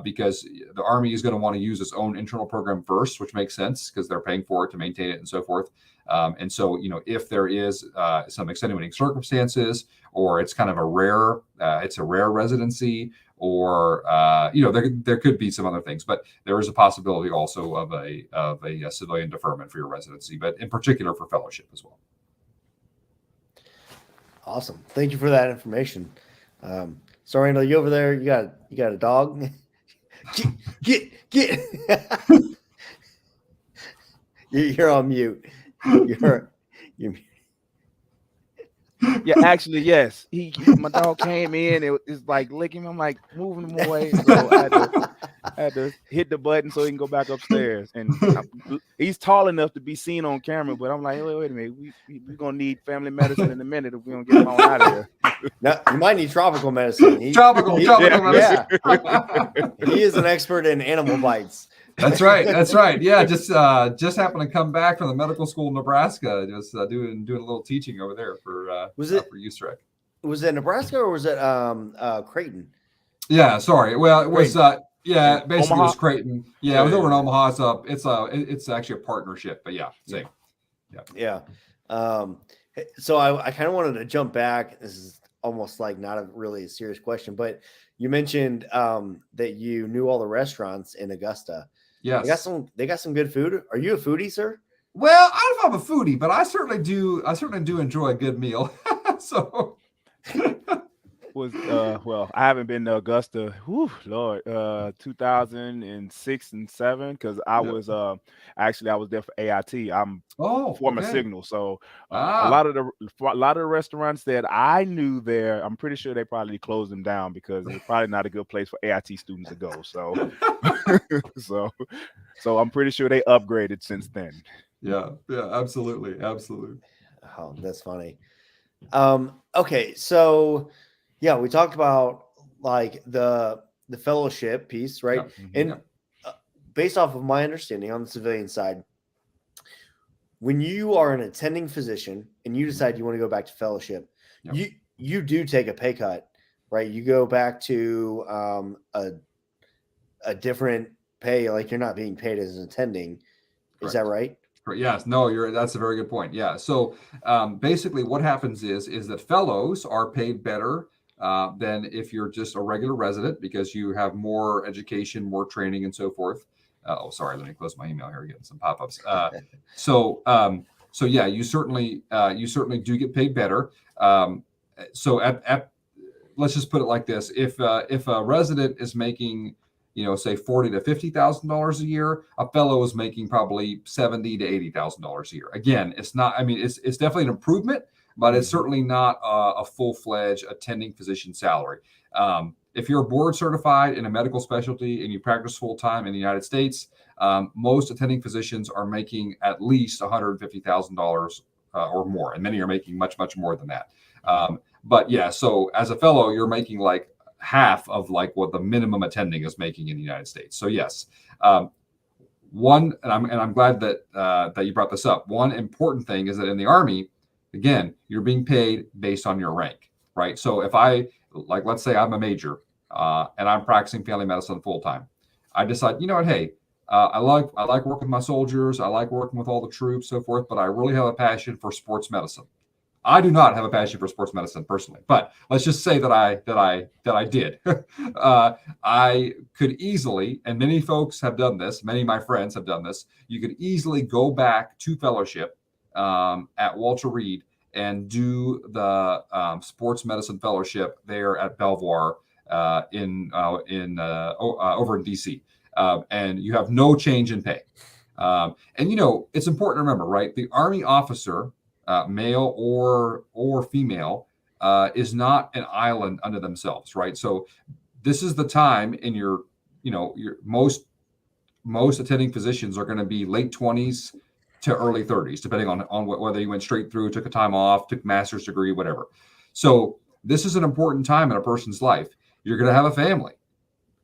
Speaker 3: because the Army is going to want to use its own internal program first, which makes sense because they're paying for it to maintain it and so forth. And so, if there is some extenuating circumstances, or it's kind of a rare residency, or there could be some other things, but there is a possibility also of a civilian deferment for your residency, but in particular for fellowship as well.
Speaker 1: Awesome. Thank you for that information. So Randall, you over there, you got a dog? get. You're on mute. You're
Speaker 2: Yeah, actually, yes. My dog came in. It's like licking him. I'm like moving him away. So I had to hit the button so he can go back upstairs. And he's tall enough to be seen on camera. But I'm like, wait a minute. We're gonna need family medicine in a minute if we don't get him on out of here.
Speaker 1: Now, you might need tropical medicine.
Speaker 3: Tropical medicine.
Speaker 1: Yeah. He is an expert in animal bites.
Speaker 3: That's right. Yeah, just happened to come back from the medical school in Nebraska, just doing a little teaching over there for USREC.
Speaker 1: Was it Nebraska or was it Creighton?
Speaker 3: Yeah, sorry. Well, it was basically
Speaker 2: Omaha?
Speaker 3: it was Creighton. Yeah, it was over in Omaha. It's actually a partnership, but yeah, same.
Speaker 1: Yeah. So I kind of wanted to jump back. This is almost like not really a serious question, but you mentioned that you knew all the restaurants in Augusta.
Speaker 3: Yes.
Speaker 1: They got some good food. Are you a foodie, sir?
Speaker 3: Well, I don't know if I'm a foodie, but I certainly do enjoy a good meal. So
Speaker 2: well, I haven't been to Augusta, Lord, 2006 and 7, because I was there for AIT. I'm former Signal, so a lot of the restaurants that I knew there, I'm pretty sure they probably closed them down because it's probably not a good place for AIT students to go. So, so I'm pretty sure they upgraded since then.
Speaker 3: Yeah, absolutely.
Speaker 1: Oh, that's funny. Okay, so yeah, we talked about like the fellowship piece, right?
Speaker 3: Yeah.
Speaker 1: And based off of my understanding on the civilian side, when you are an attending physician and you decide you want to go back to fellowship, you do take a pay cut, right? You go back to a different pay, like you're not being paid as an attending. Is that right?
Speaker 3: Yes, no, that's a very good point. Yeah. So basically what happens is that fellows are paid better than if you're just a regular resident, because you have more education, more training, and so forth. Sorry, let me close my email here, getting some pop-ups. So yeah, you certainly do get paid better. So let's just put it like this: if a resident is making, say $40,000 to $50,000 a year, a fellow is making probably $70,000 to $80,000 a year. Again, it's not. I mean, it's definitely an improvement, but it's certainly not a full-fledged attending physician salary. If you're board certified in a medical specialty and you practice full-time in the United States, most attending physicians are making at least $150,000 or more, and many are making much, much more than that. But yeah, so as a fellow, you're making like half of like what the minimum attending is making in the United States. So yes, I'm glad that you brought this up. One important thing is that in the Army, again, you're being paid based on your rank, right? So if let's say I'm a major and I'm practicing family medicine full time, I decide, hey, I like working with my soldiers, I like working with all the troops, so forth, but I really have a passion for sports medicine. I do not have a passion for sports medicine personally, but let's just say that I did. I could easily, and many folks have done this, many of my friends have done this, you could easily go back to fellowship at Walter Reed and do the sports medicine fellowship there at Belvoir over in DC, and you have no change in pay. And it's important to remember, right? The Army officer, male or female, is not an island unto themselves, right? So this is the time in your most attending physicians are going to be late 20s to early 30s, depending on whether you went straight through, took a time off, took a master's degree, whatever. So this is an important time in a person's life. You're going to have a family.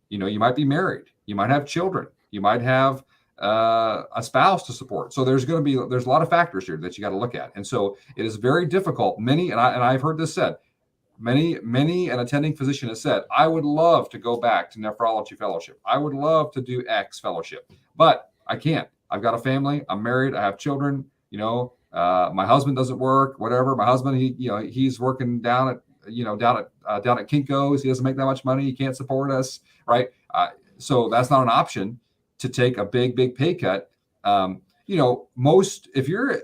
Speaker 3: You might be married. You might have children. You might have a spouse to support. So there's a lot of factors here that you got to look at. And so it is very difficult. And I've heard this said, many an attending physician has said, I would love to go back to nephrology fellowship. I would love to do X fellowship, but I can't. I've got a family. I'm married. I have children. My husband doesn't work, whatever. My husband, he's working down at Kinko's. He doesn't make that much money. He can't support us. Right. So that's not an option to take a big pay cut. If you're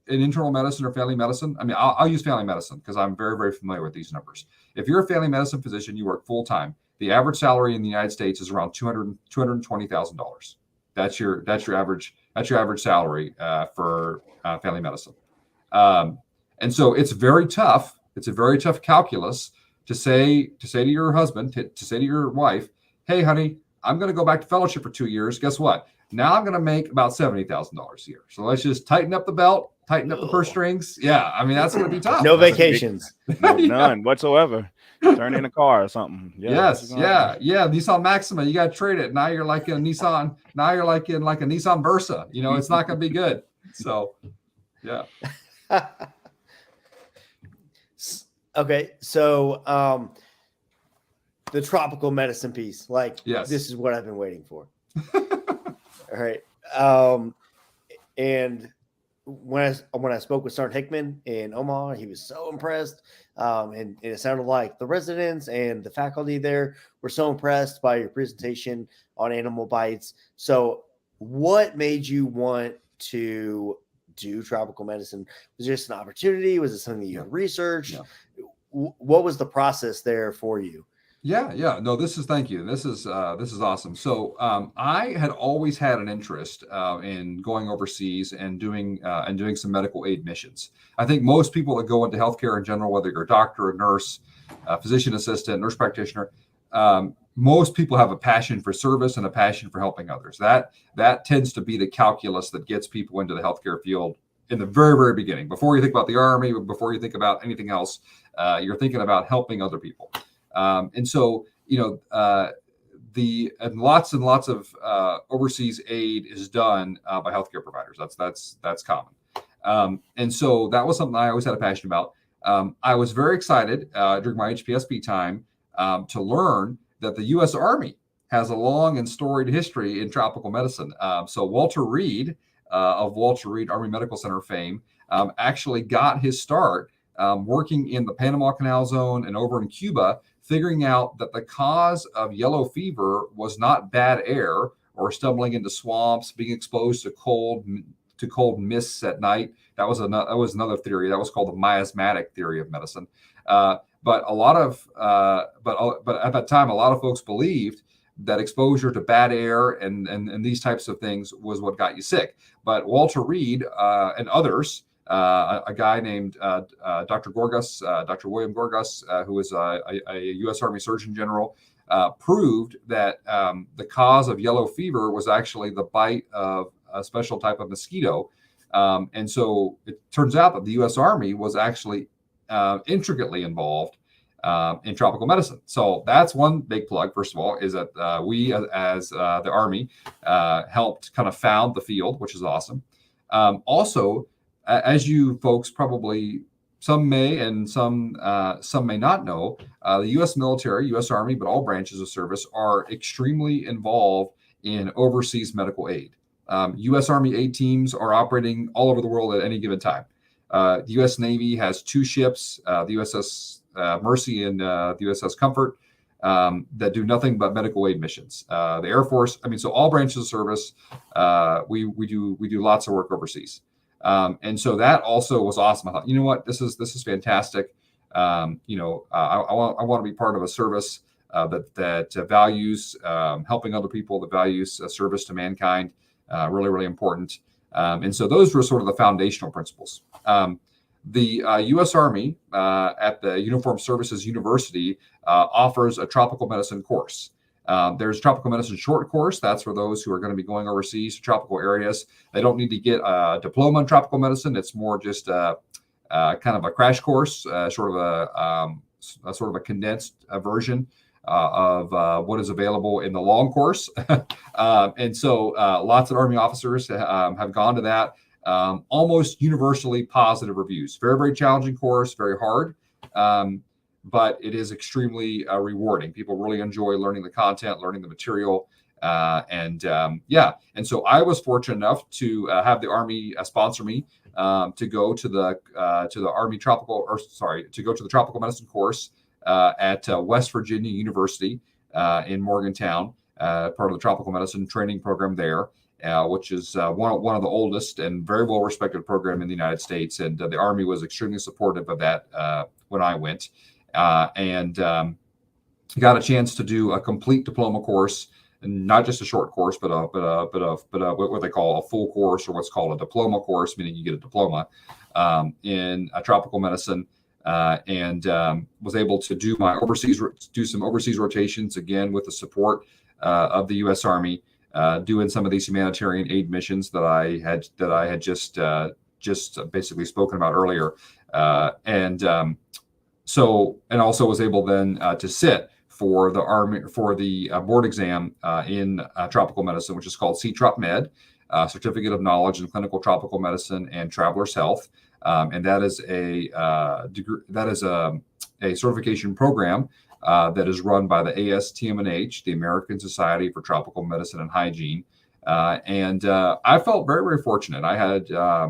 Speaker 3: in internal medicine or family medicine, I mean, I'll use family medicine because I'm very, very familiar with these numbers. If you're a family medicine physician, you work full time. The average salary in the United States is around $220,000. That's your average salary for family medicine. And so it's very tough. It's a very tough calculus to say to your husband, to say to your wife, hey, honey, I'm going to go back to fellowship for 2 years. Guess what? Now I'm going to make about $70,000 a year. So let's just tighten up the belt, tighten up the purse strings. Yeah, I mean, that's going to be tough.
Speaker 1: No vacations.
Speaker 2: None whatsoever. Turn in a car or something.
Speaker 3: Yes. Nissan Maxima, you got to trade it. Now you're like in Nissan. Now you're like in a Nissan Versa. It's not going to be good. So, yeah.
Speaker 1: Okay. So, the tropical medicine piece,
Speaker 3: yes.
Speaker 1: This is what I've been waiting for. All right. And when I spoke with Sergeant Hickman in Omaha, he was so impressed. And it sounded like the residents and the faculty there were so impressed by your presentation on animal bites. So what made you want to do tropical medicine? Was it just an opportunity? Was it something that you had researched?
Speaker 3: Yeah.
Speaker 1: What was the process there for you?
Speaker 3: Yeah. No, thank you. This is awesome. So I had always had an interest in going overseas and doing some medical aid missions. I think most people that go into healthcare in general, whether you're a doctor, a nurse, a physician assistant, nurse practitioner, most people have a passion for service and a passion for helping others. That tends to be the calculus that gets people into the healthcare field in the very, very beginning. Before you think about the Army, before you think about anything else, you're thinking about helping other people. And so, lots and lots of overseas aid is done by healthcare providers. That's common. And so that was something I always had a passion about. I was very excited during my HPSP time to learn that the U.S. Army has a long and storied history in tropical medicine. So Walter Reed of Walter Reed Army Medical Center fame actually got his start working in the Panama Canal Zone and over in Cuba, figuring out that the cause of yellow fever was not bad air or stumbling into swamps, being exposed to cold mists at night. That was another theory. That was called the miasmatic theory of medicine. But at that time, a lot of folks believed that exposure to bad air and these types of things was what got you sick. But Walter Reed and others, a guy named Dr. Gorgas, Dr. William Gorgas, who was a U.S. Army Surgeon General, proved that the cause of yellow fever was actually the bite of a special type of mosquito. And so it turns out that the U.S. Army was actually intricately involved in tropical medicine. So that's one big plug, first of all, is that we as the Army helped kind of found the field, which is awesome. Also, as you folks probably, some may and some may not know, the U.S. military, U.S. Army, but all branches of service are extremely involved in overseas medical aid. U.S. Army aid teams are operating all over the world at any given time. The U.S. Navy has 2 ships, the USS Mercy and the USS Comfort, that do nothing but medical aid missions. The Air Force, so all branches of service, we do lots of work overseas. And so that also was awesome. I thought, you know what, this is fantastic. I want to be part of a service that values helping other people, that values service to mankind. Really, really important. And so those were sort of the foundational principles. The U.S. Army at the Uniformed Services University offers a tropical medicine course. There's a tropical medicine short course. That's for those who are going to be going overseas to tropical areas. They don't need to get a diploma in tropical medicine. It's more just kind of a crash course, sort of a condensed version of what is available in the long course. And so lots of Army officers have gone to that. Almost universally positive reviews. Very, very challenging course, very hard. But it is extremely rewarding. People really enjoy learning the content, learning the material. And so I was fortunate enough to have the Army sponsor me to go to the Army tropical tropical medicine course at West Virginia University in Morgantown, part of the tropical medicine training program there. Which is one of the oldest and very well respected program in the United States. And the Army was extremely supportive of that when I went, and got a chance to do a complete diploma course, and not just a short course, but what they call a full course, or what's called a diploma course, meaning you get a diploma in tropical medicine. And was able to do some overseas rotations again with the support of the U.S. Army. Doing some of these humanitarian aid missions that I had just basically spoken about earlier, and also was able then to sit for the Army board exam in tropical medicine, which is called CTROP Med, Certificate of Knowledge in Clinical Tropical Medicine and Traveler's Health, and that is a certification program that is run by the ASTM&H, the American Society for Tropical Medicine and Hygiene. And I felt very, very fortunate. I had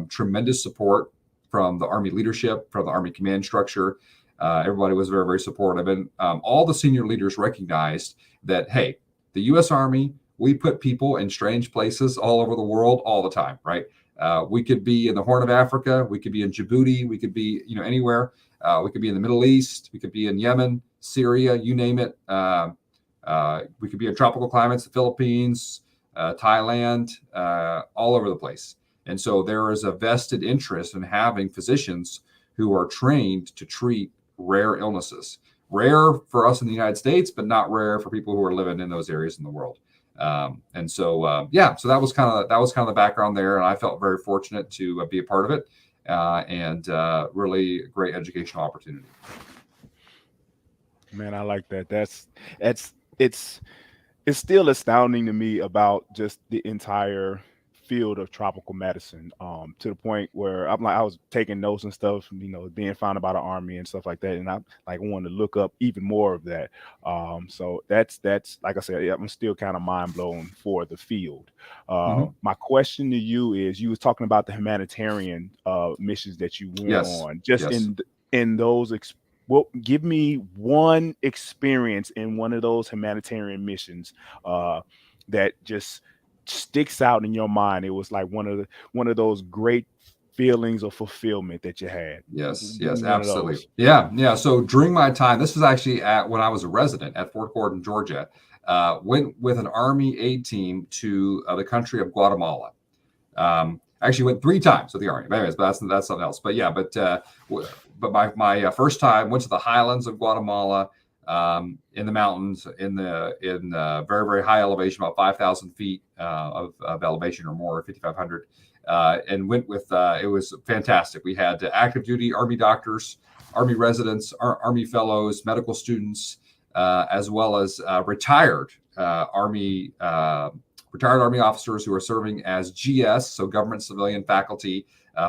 Speaker 3: tremendous support from the Army leadership, from the Army command structure. Everybody was very, very supportive. And all the senior leaders recognized that, hey, the U.S. Army, we put people in strange places all over the world all the time, right? We could be in the Horn of Africa. We could be in Djibouti. We could be, anywhere. We could be in the Middle East. We could be in Yemen, Syria, you name it. We could be in tropical climates, the Philippines, Thailand, all over the place. And so there is a vested interest in having physicians who are trained to treat rare illnesses. Rare for us in the United States, but not rare for people who are living in those areas in the world. So that was kind of the background there, and I felt very fortunate to be a part of it, and really great educational opportunity.
Speaker 2: Man, I like that. It's still astounding to me about just the entire field of tropical medicine, to the point where I was taking notes and stuff, being found about the Army and stuff like that, and I wanted to look up even more of that. So that's like I said, I'm still kind of mind blown for the field. My question to you is, you was talking about the humanitarian missions that you went on. Just in those well, give me one experience in one of those humanitarian missions that just sticks out in your mind. It was like one of those great feelings of fulfillment that you had.
Speaker 3: Yes, absolutely. Yeah. So during my time, this was actually when I was a resident at Fort Gordon, Georgia, went with an Army aid team to the country of Guatemala. Actually went 3 times with the Army. But anyways, that's something else. But yeah, but my first time went to the highlands of Guatemala, in the mountains, in very, very high elevation, about 5,000 feet of elevation or more, 5,500, and went with. It was fantastic. We had active duty Army doctors, Army residents, Army fellows, medical students, as well as retired Army officers who are serving as GS, so government civilian faculty,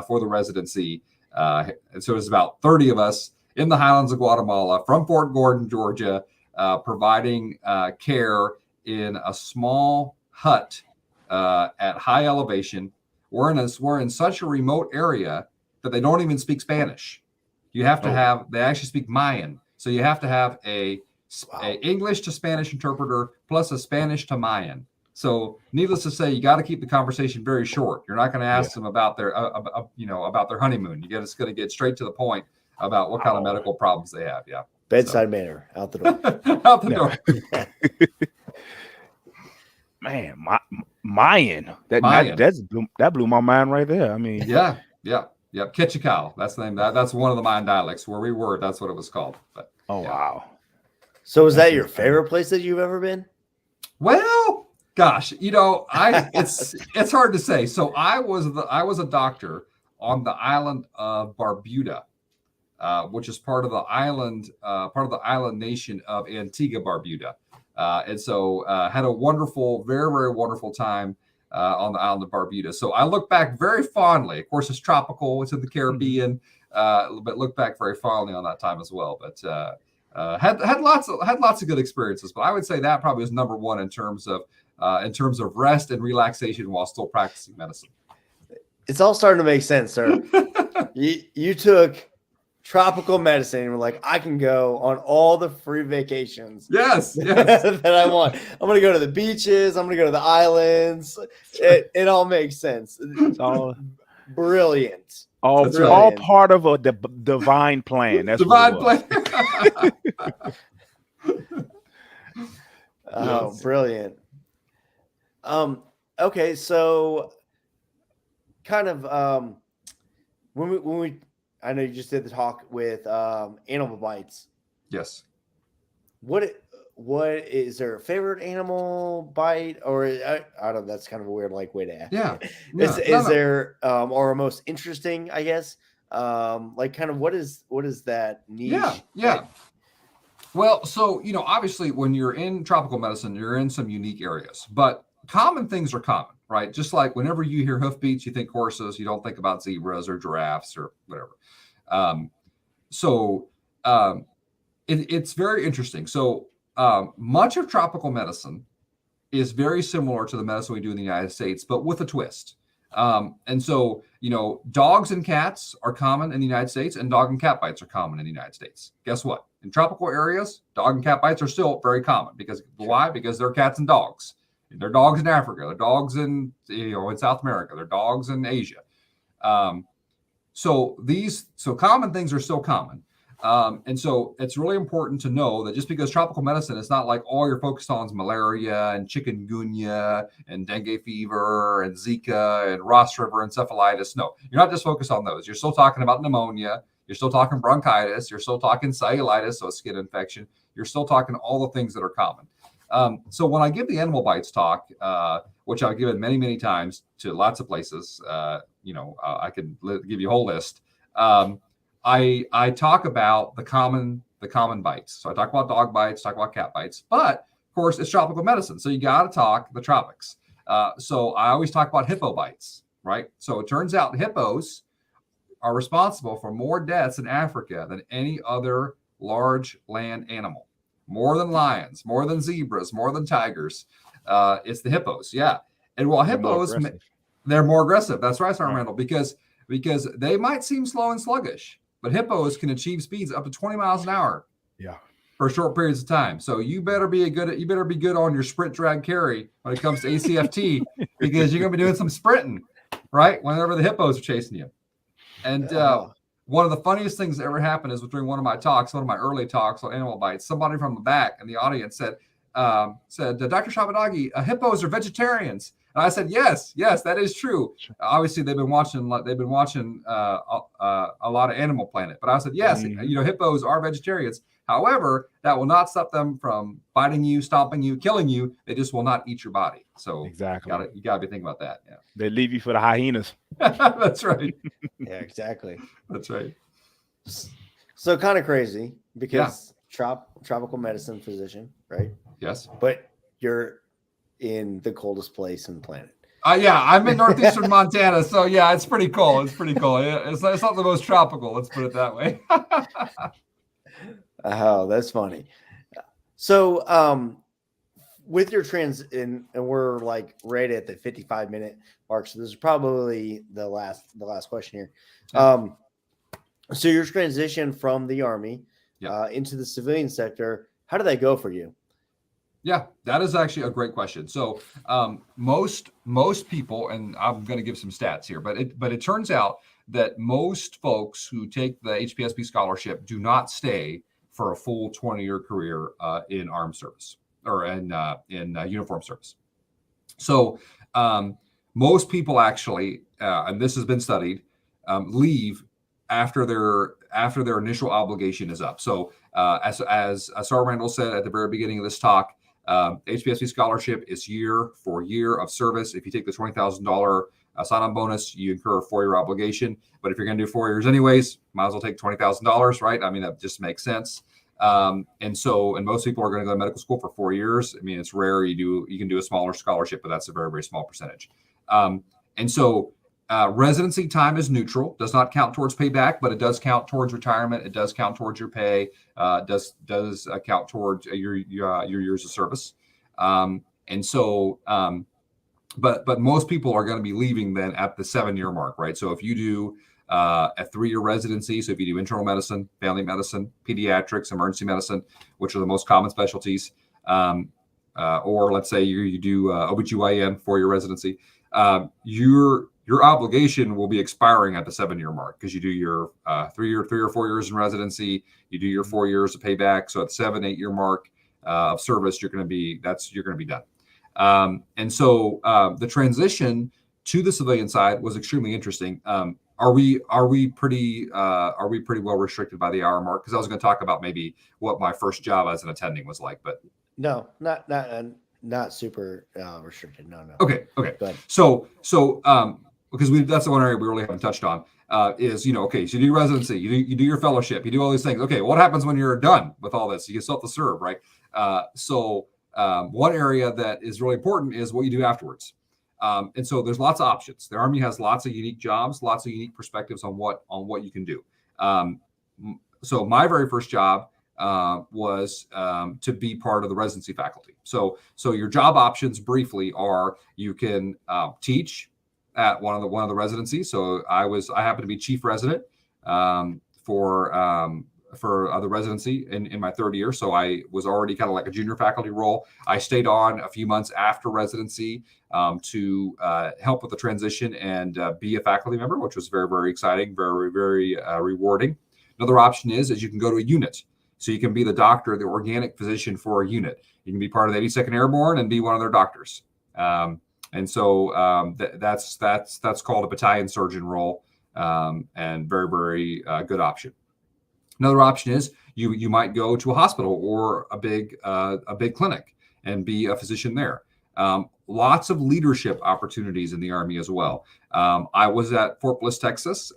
Speaker 3: for the residency. And so it was about 30 of us in the highlands of Guatemala from Fort Gordon, Georgia, providing care in a small hut at high elevation. We're in such a remote area that they don't even speak Spanish. You have to they actually speak Mayan. So you have to have a English to Spanish interpreter plus a Spanish to Mayan. So, needless to say, you got to keep the conversation very short. You're not going to ask them about their, about their honeymoon. You just got to get straight to the point about what kind of medical problems they have. Yeah,
Speaker 1: bedside manner, out the door.
Speaker 3: out the door.
Speaker 2: Man, Mayan.
Speaker 3: Mayan.
Speaker 2: That blew my mind right there. I mean,
Speaker 3: yeah. Ketchical. That's the name. That's one of the Mayan dialects where we were. That's what it was called. But
Speaker 2: wow.
Speaker 1: So, is that your favorite place that you've ever been?
Speaker 3: Well, gosh, it's hard to say. So I was a doctor on the island of Barbuda, which is part of the island nation of Antigua Barbuda, and so had a wonderful, very, very wonderful time on the island of Barbuda. So I look back very fondly. Of course, it's tropical; it's in the Caribbean, but look back very fondly on that time as well. But had lots of good experiences. But I would say that probably was number one in terms of rest and relaxation while still practicing medicine.
Speaker 1: It's all starting to make sense, sir. you took tropical medicine and were like, I can go on all the free vacations.
Speaker 3: Yes.
Speaker 1: that I want. I'm going to go to the beaches. I'm going to go to the islands. It all makes sense.
Speaker 2: It's all
Speaker 1: brilliant.
Speaker 2: All part of a divine plan. That's
Speaker 3: divine plan.
Speaker 1: Oh, brilliant. Okay, so kind of when we I know you just did the talk with animal bites.
Speaker 3: Yes.
Speaker 1: What is there a favorite animal bite, or I don't know, that's kind of a weird way to ask.
Speaker 3: Yeah.
Speaker 1: Is there or a most interesting, I guess? Kind of what is that niche?
Speaker 3: Yeah. Well, so obviously when you're in tropical medicine, you're in some unique areas, but common things are common, right? Just like whenever you hear hoofbeats, you think horses, you don't think about zebras or giraffes or whatever. It's very interesting. So much of tropical medicine is very similar to the medicine we do in the United States, but with a twist. And so, dogs and cats are common in the United States, and dog and cat bites are common in the United States. Guess what? In tropical areas, dog and cat bites are still very common why? Because they're cats and dogs. They're dogs in Africa. They're dogs in South America. They're dogs in Asia. So common things are still common. And so it's really important to know that just because tropical medicine is not like all you're focused on is malaria and chikungunya and dengue fever and Zika and Ross River encephalitis. No, you're not just focused on those. You're still talking about pneumonia. You're still talking bronchitis. You're still talking cellulitis, so a skin infection. You're still talking all the things that are common. So when I give the animal bites talk, which I've given many, many times to lots of places, I could give you a whole list. I talk about the common bites. So I talk about dog bites, talk about cat bites, but of course it's tropical medicine. So you got to talk the tropics. So I always talk about hippo bites, right? So it turns out hippos are responsible for more deaths in Africa than any other large land animal. More than lions, more than zebras, more than tigers. It's the hippos. Yeah. And while hippos, they're more aggressive. That's right, Sergeant Randall, because they might seem slow and sluggish, but hippos can achieve speeds up to 20 miles an hour.
Speaker 2: Yeah.
Speaker 3: For short periods of time. So you better be good on your sprint, drag, carry when it comes to ACFT, because you're going to be doing some sprinting, right? Whenever the hippos are chasing you. And one of the funniest things that ever happened is during one of my early talks on animal bites, somebody from the back in the audience said, Dr. Shahbodaghi, hippos are vegetarians. And I said, yes, that is true. Obviously, they've been watching a lot of Animal Planet. But I said, yes, hippos are vegetarians. However, that will not stop them from biting you, stomping you, killing you. They just will not eat your body. So
Speaker 2: exactly,
Speaker 3: you gotta be thinking about that. Yeah,
Speaker 2: they leave you for the hyenas.
Speaker 3: That's right.
Speaker 1: Yeah, exactly.
Speaker 3: That's right.
Speaker 1: So kind of crazy because tropical medicine physician, right?
Speaker 3: Yes.
Speaker 1: But you're in the coldest place in the planet.
Speaker 3: I'm in northeastern Montana, so yeah, it's pretty cold. It's not the most tropical. Let's put it that way.
Speaker 1: Oh, that's funny. So, with your and we're right at the 55-minute mark. So this is probably the last question here. So your transition from the Army into the civilian sector, how did that go for you?
Speaker 3: Yeah, that is actually a great question. So most people, and I'm going to give some stats here, but it turns out that most folks who take the HPSP scholarship do not stay for a full 20-year career in armed service or in uniform service. So most people actually, and this has been studied, leave after their initial obligation is up. So as Sergeant Randall said at the very beginning of this talk, HPSP scholarship is year for year of service. If you take the $20,000 sign-on bonus, you incur a 4-year obligation. But if you're going to do 4 years anyways, might as well take $20,000, right? I mean, that just makes sense. And most people are going to go to medical school for 4 years. I mean, it's rare you can do a smaller scholarship, but that's a very, very small percentage. Residency time is neutral, does not count towards payback, but it does count towards retirement. It does count towards your pay. Does count towards your years of service. But most people are going to be leaving then at the 7-year mark, right? So if you do a 3-year residency, so if you do internal medicine, family medicine, pediatrics, emergency medicine, which are the most common specialties, or let's say you do OBGYN 4-year residency, your obligation will be expiring at the 7-year mark because you do your 3 or 4 years in residency, you do your 4 years of payback. So at 7-8 year mark of service, you're going to be done. The transition to the civilian side was extremely interesting. Are we pretty well restricted by the hour mark? Because I was going to talk about maybe what my first job as an attending was like, but
Speaker 1: no, not super restricted. No.
Speaker 3: Okay. So because that's the one area we really haven't touched on is, okay, so you do residency, you do your fellowship, you do all these things. Okay, what happens when you're done with all this? You still have to serve, right? One area that is really important is what you do afterwards. And so there's lots of options. The Army has lots of unique jobs, lots of unique perspectives on what you can do. So my very first job was to be part of the residency faculty. So your job options briefly are you can teach at one of the residencies. So I happened to be chief resident for the residency in my 3rd year. So I was already kind of like a junior faculty role. I stayed on a few months after residency to help with the transition and be a faculty member, which was very, very exciting, very, very rewarding. Another option is you can go to a unit. So you can be the doctor, the organic physician for a unit. You can be part of the 82nd Airborne and be one of their doctors. That's called a battalion surgeon role, and very, very good option. Another option is you might go to a hospital or a big clinic and be a physician there. Lots of leadership opportunities in the Army as well. I was at Fort Bliss, Texas.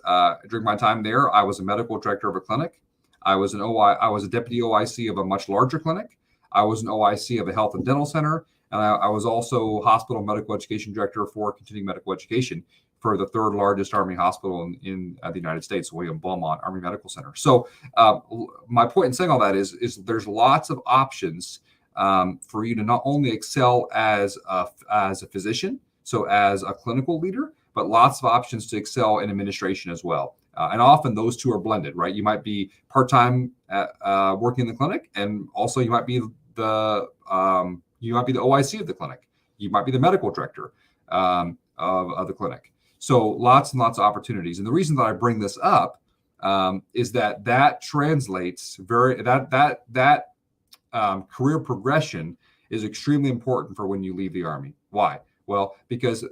Speaker 3: During my time there, I was a medical director of a clinic. I was a deputy OIC of a much larger clinic. I was an OIC of a health and dental center. And I was also hospital medical education director for continuing medical education for the 3rd largest Army hospital in the United States, William Beaumont Army Medical Center. So my point in saying all that is there's lots of options for you to not only excel as a physician, so as a clinical leader, but lots of options to excel in administration as well. And often those two are blended, right? You might be part-time working in the clinic, and also you might be the OIC of the clinic. You might be the medical director of the clinic. So lots and lots of opportunities. And the reason that I bring this up is that translates that career progression is extremely important for when you leave the Army. Why? Well, because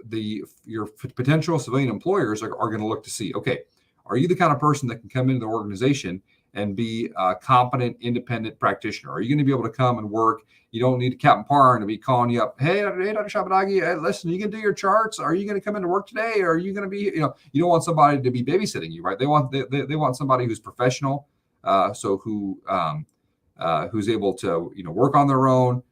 Speaker 3: your potential civilian employers are going to look to see, okay, are you the kind of person that can come into the organization and be a competent, independent practitioner? Are you going to be able to come and work? You don't need Captain Parham to be calling you up. Hey, Dr. Shahbodaghi, hey, listen, you can do your charts. Are you going to come into work today? Or are you going to be, you don't want somebody to be babysitting you, right? They want somebody who's professional, who's able to, work on their own,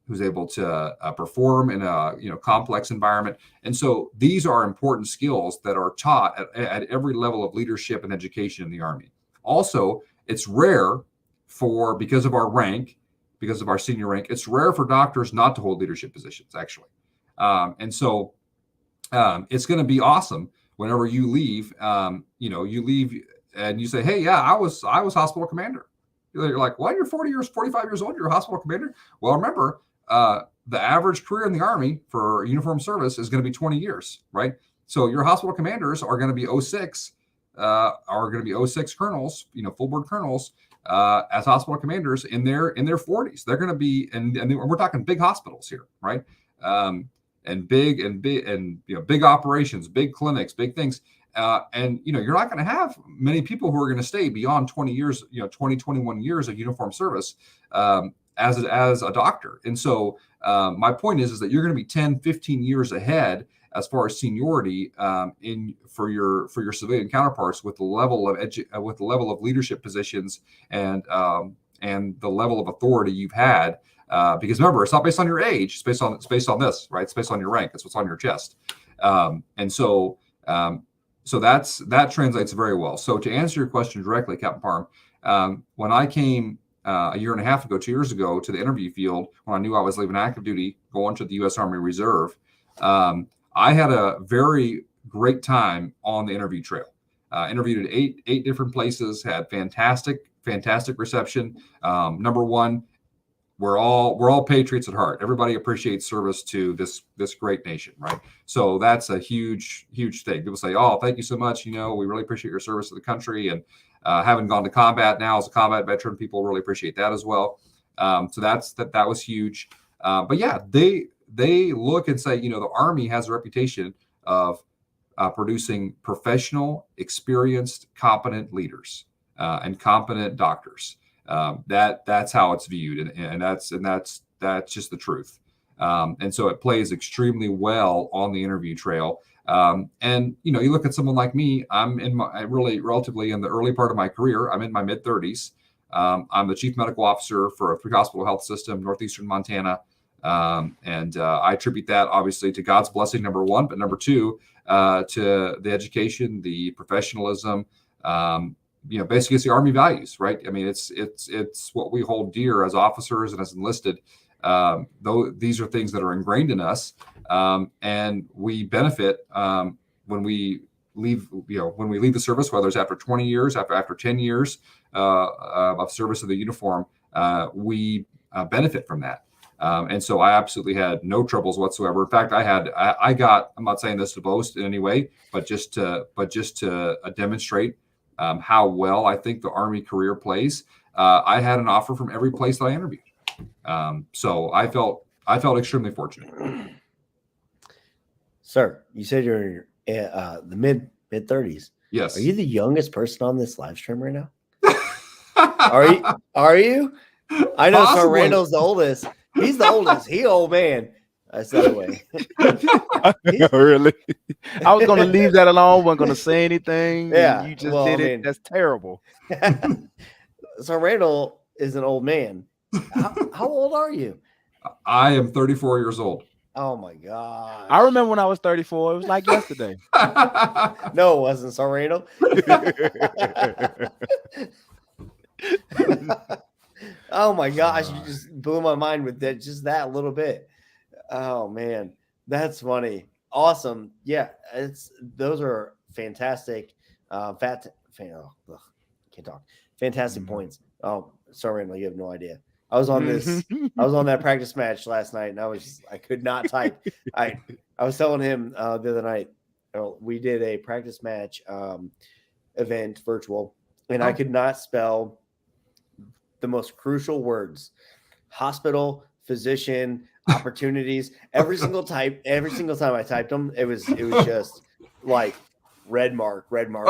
Speaker 3: who's able to perform in a complex environment. And so these are important skills that are taught at every level of leadership and education in the Army. Also, it's rare because of our rank, because of our senior rank, it's rare for doctors not to hold leadership positions, actually. It's going to be awesome whenever you leave, you leave and you say, hey, yeah, I was hospital commander. You're like, what? You're 40 years, 45 years old. You're a hospital commander. Well, remember, the average career in the Army for uniform service is going to be 20 years, right? So your hospital commanders are going to be 06, colonels, full board colonels, as hospital commanders in their 40s. They're going to be, and we're talking big hospitals here, right? And big operations, big clinics, big things. And you're not going to have many people who are going to stay beyond 20 years, 20, 21 years of uniform service as a doctor. And so my point is that you're going to be 10, 15 years ahead as far as seniority for your civilian counterparts with the level of leadership positions and the level of authority you've had. Because remember, it's not based on your age; it's based on this, right? It's based on your rank. It's what's on your chest. So that translates very well. So to answer your question directly, Captain Parham, when I came a year and a half ago, 2 years ago, to the interview field, when I knew I was leaving active duty, going to the U.S. Army Reserve, I had a very great time on the interview trail. Interviewed at eight different places, had fantastic reception. Number one, we're all patriots at heart. Everybody appreciates service to this great nation, right? So that's a huge thing. People say, "Oh, thank you so much. We really appreciate your service to the country." And having gone to combat now as a combat veteran, people really appreciate that as well. So that was huge. But yeah, they look and say, the Army has a reputation of producing professional, experienced, competent leaders and competent doctors. That's how it's viewed, and that's just the truth. And so it plays extremely well on the interview trail. And you look at someone like me. I'm relatively in the early part of my career. I'm in my mid 30s. I'm the chief medical officer for a 3-hospital health system, northeastern Montana. And I attribute that obviously to God's blessing, number one, but number two, to the education, the professionalism, basically it's the Army values, right? I mean, it's what we hold dear as officers and as enlisted. Though these are things that are ingrained in us, and we benefit when we leave the service, whether it's after 20 years, after 10 years of service of the uniform, we benefit from that. And so I absolutely had no troubles whatsoever. In fact, I'm not saying this to boast in any way, but just to demonstrate how well I think the Army career plays. I had an offer from every place that I interviewed. So I felt extremely fortunate.
Speaker 1: Sir, you said you're in the mid 30s.
Speaker 3: Yes.
Speaker 1: Are you the youngest person on this live stream right now? Are you? I know Sir Randall's the oldest. He's the oldest. He old man. That's that way.
Speaker 2: Really? I was going to leave that alone. Wasn't going to say anything.
Speaker 1: Yeah.
Speaker 2: You just did it. That's terrible.
Speaker 1: So Randall is an old man. How old are you?
Speaker 3: I am 34 years old.
Speaker 1: Oh my God.
Speaker 2: I remember when I was 34. It was like yesterday.
Speaker 1: No, it wasn't, Sir Randall. Oh my gosh, you just blew my mind with that, just that little bit. Oh man, that's funny. Awesome. Yeah, those are fantastic. Can't talk. Fantastic points. Oh, sorry, Randall, you have no idea. I was on that practice match last night, and I could not type. I was telling him the other night, we did a practice match event virtual, and I could not spell the most crucial words: hospital, physician, opportunities. Every single time I typed them, it was just like red mark.
Speaker 3: Oh
Speaker 1: red
Speaker 3: no!
Speaker 1: Mark.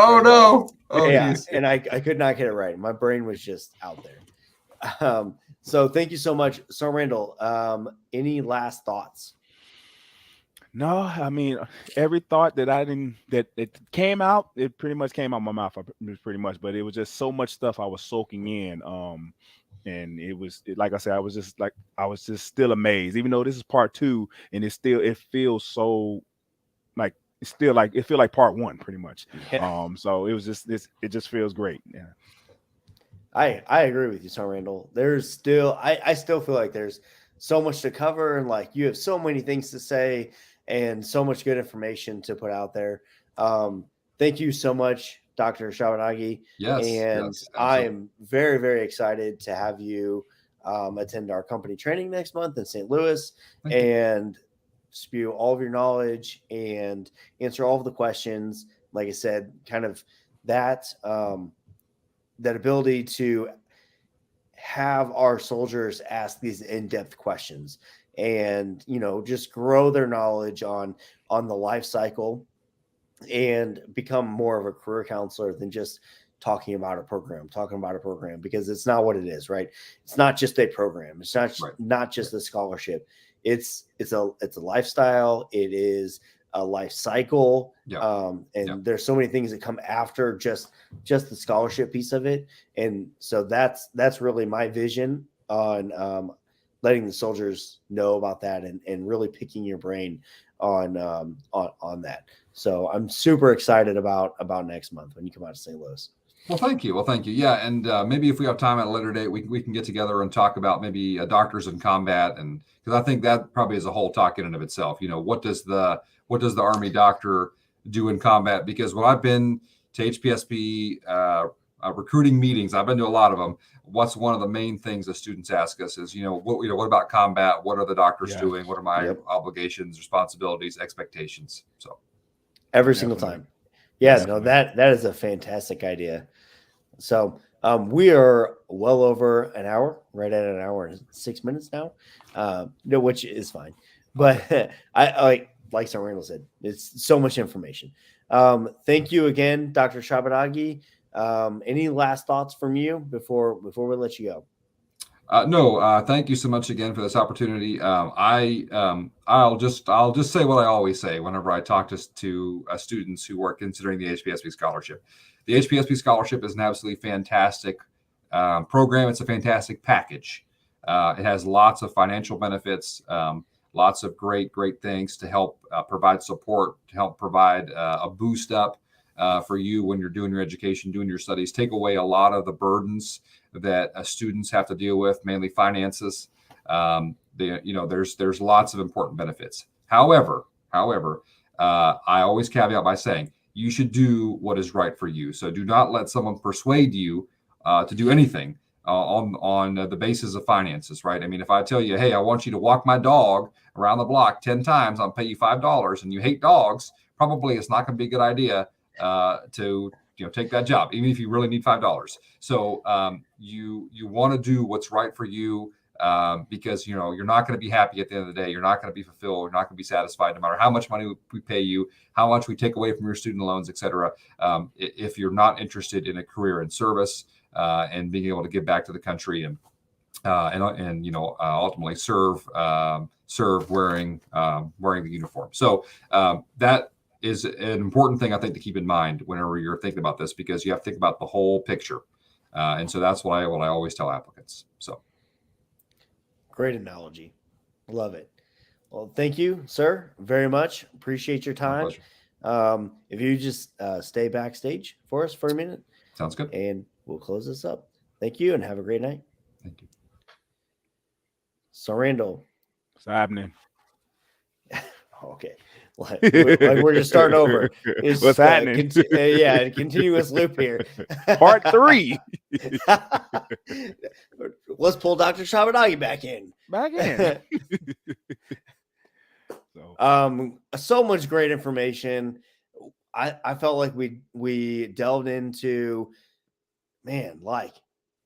Speaker 3: Oh,
Speaker 1: yeah,
Speaker 3: geez.
Speaker 1: and I could not get it right. My brain was just out there. So thank you so much, Sir Randall. Any last thoughts?
Speaker 2: No, I mean, every thought that it came out, it pretty much came out my mouth, pretty much. But it was just so much stuff I was soaking in, and like I said, I was just still amazed, even though this is part 2, and it feels so like it feels like part 1, pretty much. Yeah. So it was just it just feels great. Yeah.
Speaker 1: I agree with you, Sir Randall. There's still I still feel like there's so much to cover, and like you have so many things to say and so much good information to put out there. Thank you so much, Dr. Shahbodaghi.
Speaker 3: Yes,
Speaker 1: And
Speaker 3: yes,
Speaker 1: I
Speaker 3: absolutely.
Speaker 1: am very, very excited to have you attend our company training next month in St. Louis
Speaker 3: Thank you.
Speaker 1: and spew all of your knowledge and answer all of the questions. Like I said, kind of that that ability to have our soldiers ask these in-depth questions and just grow their knowledge on the life cycle and become more of a career counselor than just talking about a program because it's not what it is, right? It's not just a program. It's not just a scholarship. It's a lifestyle. It is a life cycle. There's so many things that come after just the scholarship piece of it. And so that's really my vision on letting the soldiers know about that and really picking your brain on that. So I'm super excited about next month when you come out to St. Louis.
Speaker 3: Well, thank you. Yeah, and maybe if we have time at a later date, we can get together and talk about maybe doctors in combat, and because I think that probably is a whole talk in and of itself. What does the Army doctor do in combat? Because when I've been to HPSP recruiting meetings, I've been to a lot of them. What's one of the main things the students ask us is, what about combat? What are the doctors doing? What are my obligations, responsibilities, expectations? So
Speaker 1: every single time. Yeah, no, that is a fantastic idea. So we are well over an hour, right at an hour and 6 minutes now, which is fine. But I like Sir Randall said, it's so much information. Thank you again, Dr. Shahbodaghi. Any last thoughts from you before we let you go?
Speaker 3: No, thank you so much again for this opportunity. I'll just say what I always say whenever I talk to students who are considering the HPSP scholarship. The HPSP scholarship is an absolutely fantastic program. It's a fantastic package. It has lots of financial benefits, lots of great things to help provide support, to help provide a boost up for you when you're doing your education, doing your studies, take away a lot of the burdens that students have to deal with, mainly finances. There's lots of important benefits. However, I always caveat by saying you should do what is right for you. So do not let someone persuade you to do anything on the basis of finances, right? I mean, if I tell you, hey, I want you to walk my dog around the block 10 times, I'll pay you $5, and you hate dogs, probably it's not going to be a good idea to take that job, even if you really need $5. So you want to do what's right for you, because you're not going to be happy at the end of the day. You're not going to be fulfilled. You're not going to be satisfied, no matter how much money we pay you, how much we take away from your student loans, etc. If you're not interested in a career in service and being able to give back to the country and ultimately serve wearing the uniform. So that is an important thing, I think, to keep in mind whenever you're thinking about this, because you have to think about the whole picture. And so that's what I always tell applicants. So
Speaker 1: great analogy. Love it. Well, thank you, sir, very much. Appreciate your time. If you just stay backstage for us for a minute.
Speaker 3: Sounds good.
Speaker 1: And we'll close this up. Thank you and have a great night.
Speaker 3: Thank you.
Speaker 1: So Randall.
Speaker 2: What's happening?
Speaker 1: Okay. We're just starting over. It's
Speaker 2: what's happening?
Speaker 1: A continuous loop here.
Speaker 2: Part 3.
Speaker 1: Let's pull Dr. Shahbodaghi back in. So much great information. I felt like we delved into, man, like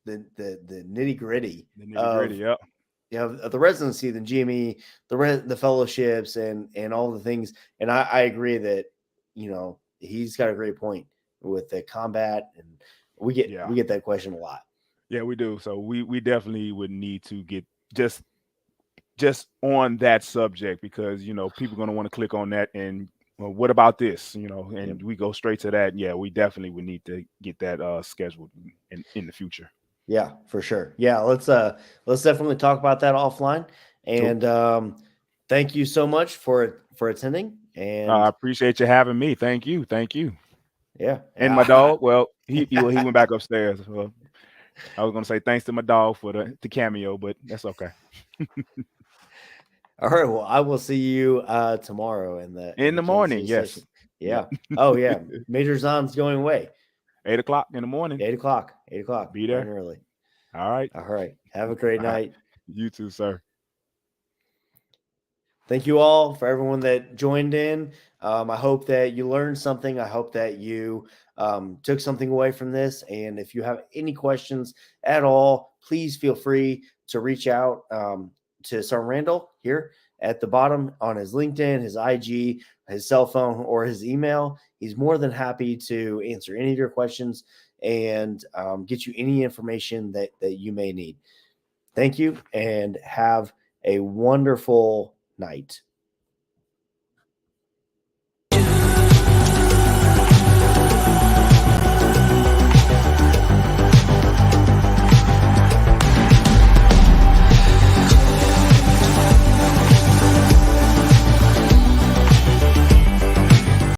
Speaker 1: the nitty gritty. Of the residency, the GME, the fellowships, and all the things. And I agree that he's got a great point with the combat, and we get that question a lot.
Speaker 2: Yeah, we do. So we definitely would need to get just on that subject, because people are going to want to click on that and, well, what about this? And we go straight to that. Yeah, we definitely would need to get that scheduled in the future.
Speaker 1: Yeah, for sure. Yeah, let's definitely talk about that offline. And thank you so much for attending. And
Speaker 2: I appreciate you having me. Thank you.
Speaker 1: Yeah.
Speaker 2: And my dog. Well, he went back upstairs. Well, I was gonna say thanks to my dog for the cameo, but that's okay.
Speaker 1: All right. Well, I will see you tomorrow in the
Speaker 2: morning. Yes.
Speaker 1: session. Yeah. Oh yeah. Major Zon's going away.
Speaker 2: 8 o'clock in the morning.
Speaker 1: 8 o'clock. 8 o'clock.
Speaker 2: Be there.
Speaker 1: Bright and early.
Speaker 2: All right.
Speaker 1: All right. Have a great
Speaker 2: All right.
Speaker 1: night.
Speaker 2: You too, sir.
Speaker 1: Thank you all for everyone that joined in. I hope that you learned something. I hope that you took something away from this. And if you have any questions at all, please feel free to reach out to Sergeant Randall here at the bottom on his LinkedIn, his IG, his cell phone, or his email. He's more than happy to answer any of your questions and get you any information that you may need. Thank you and have a wonderful night.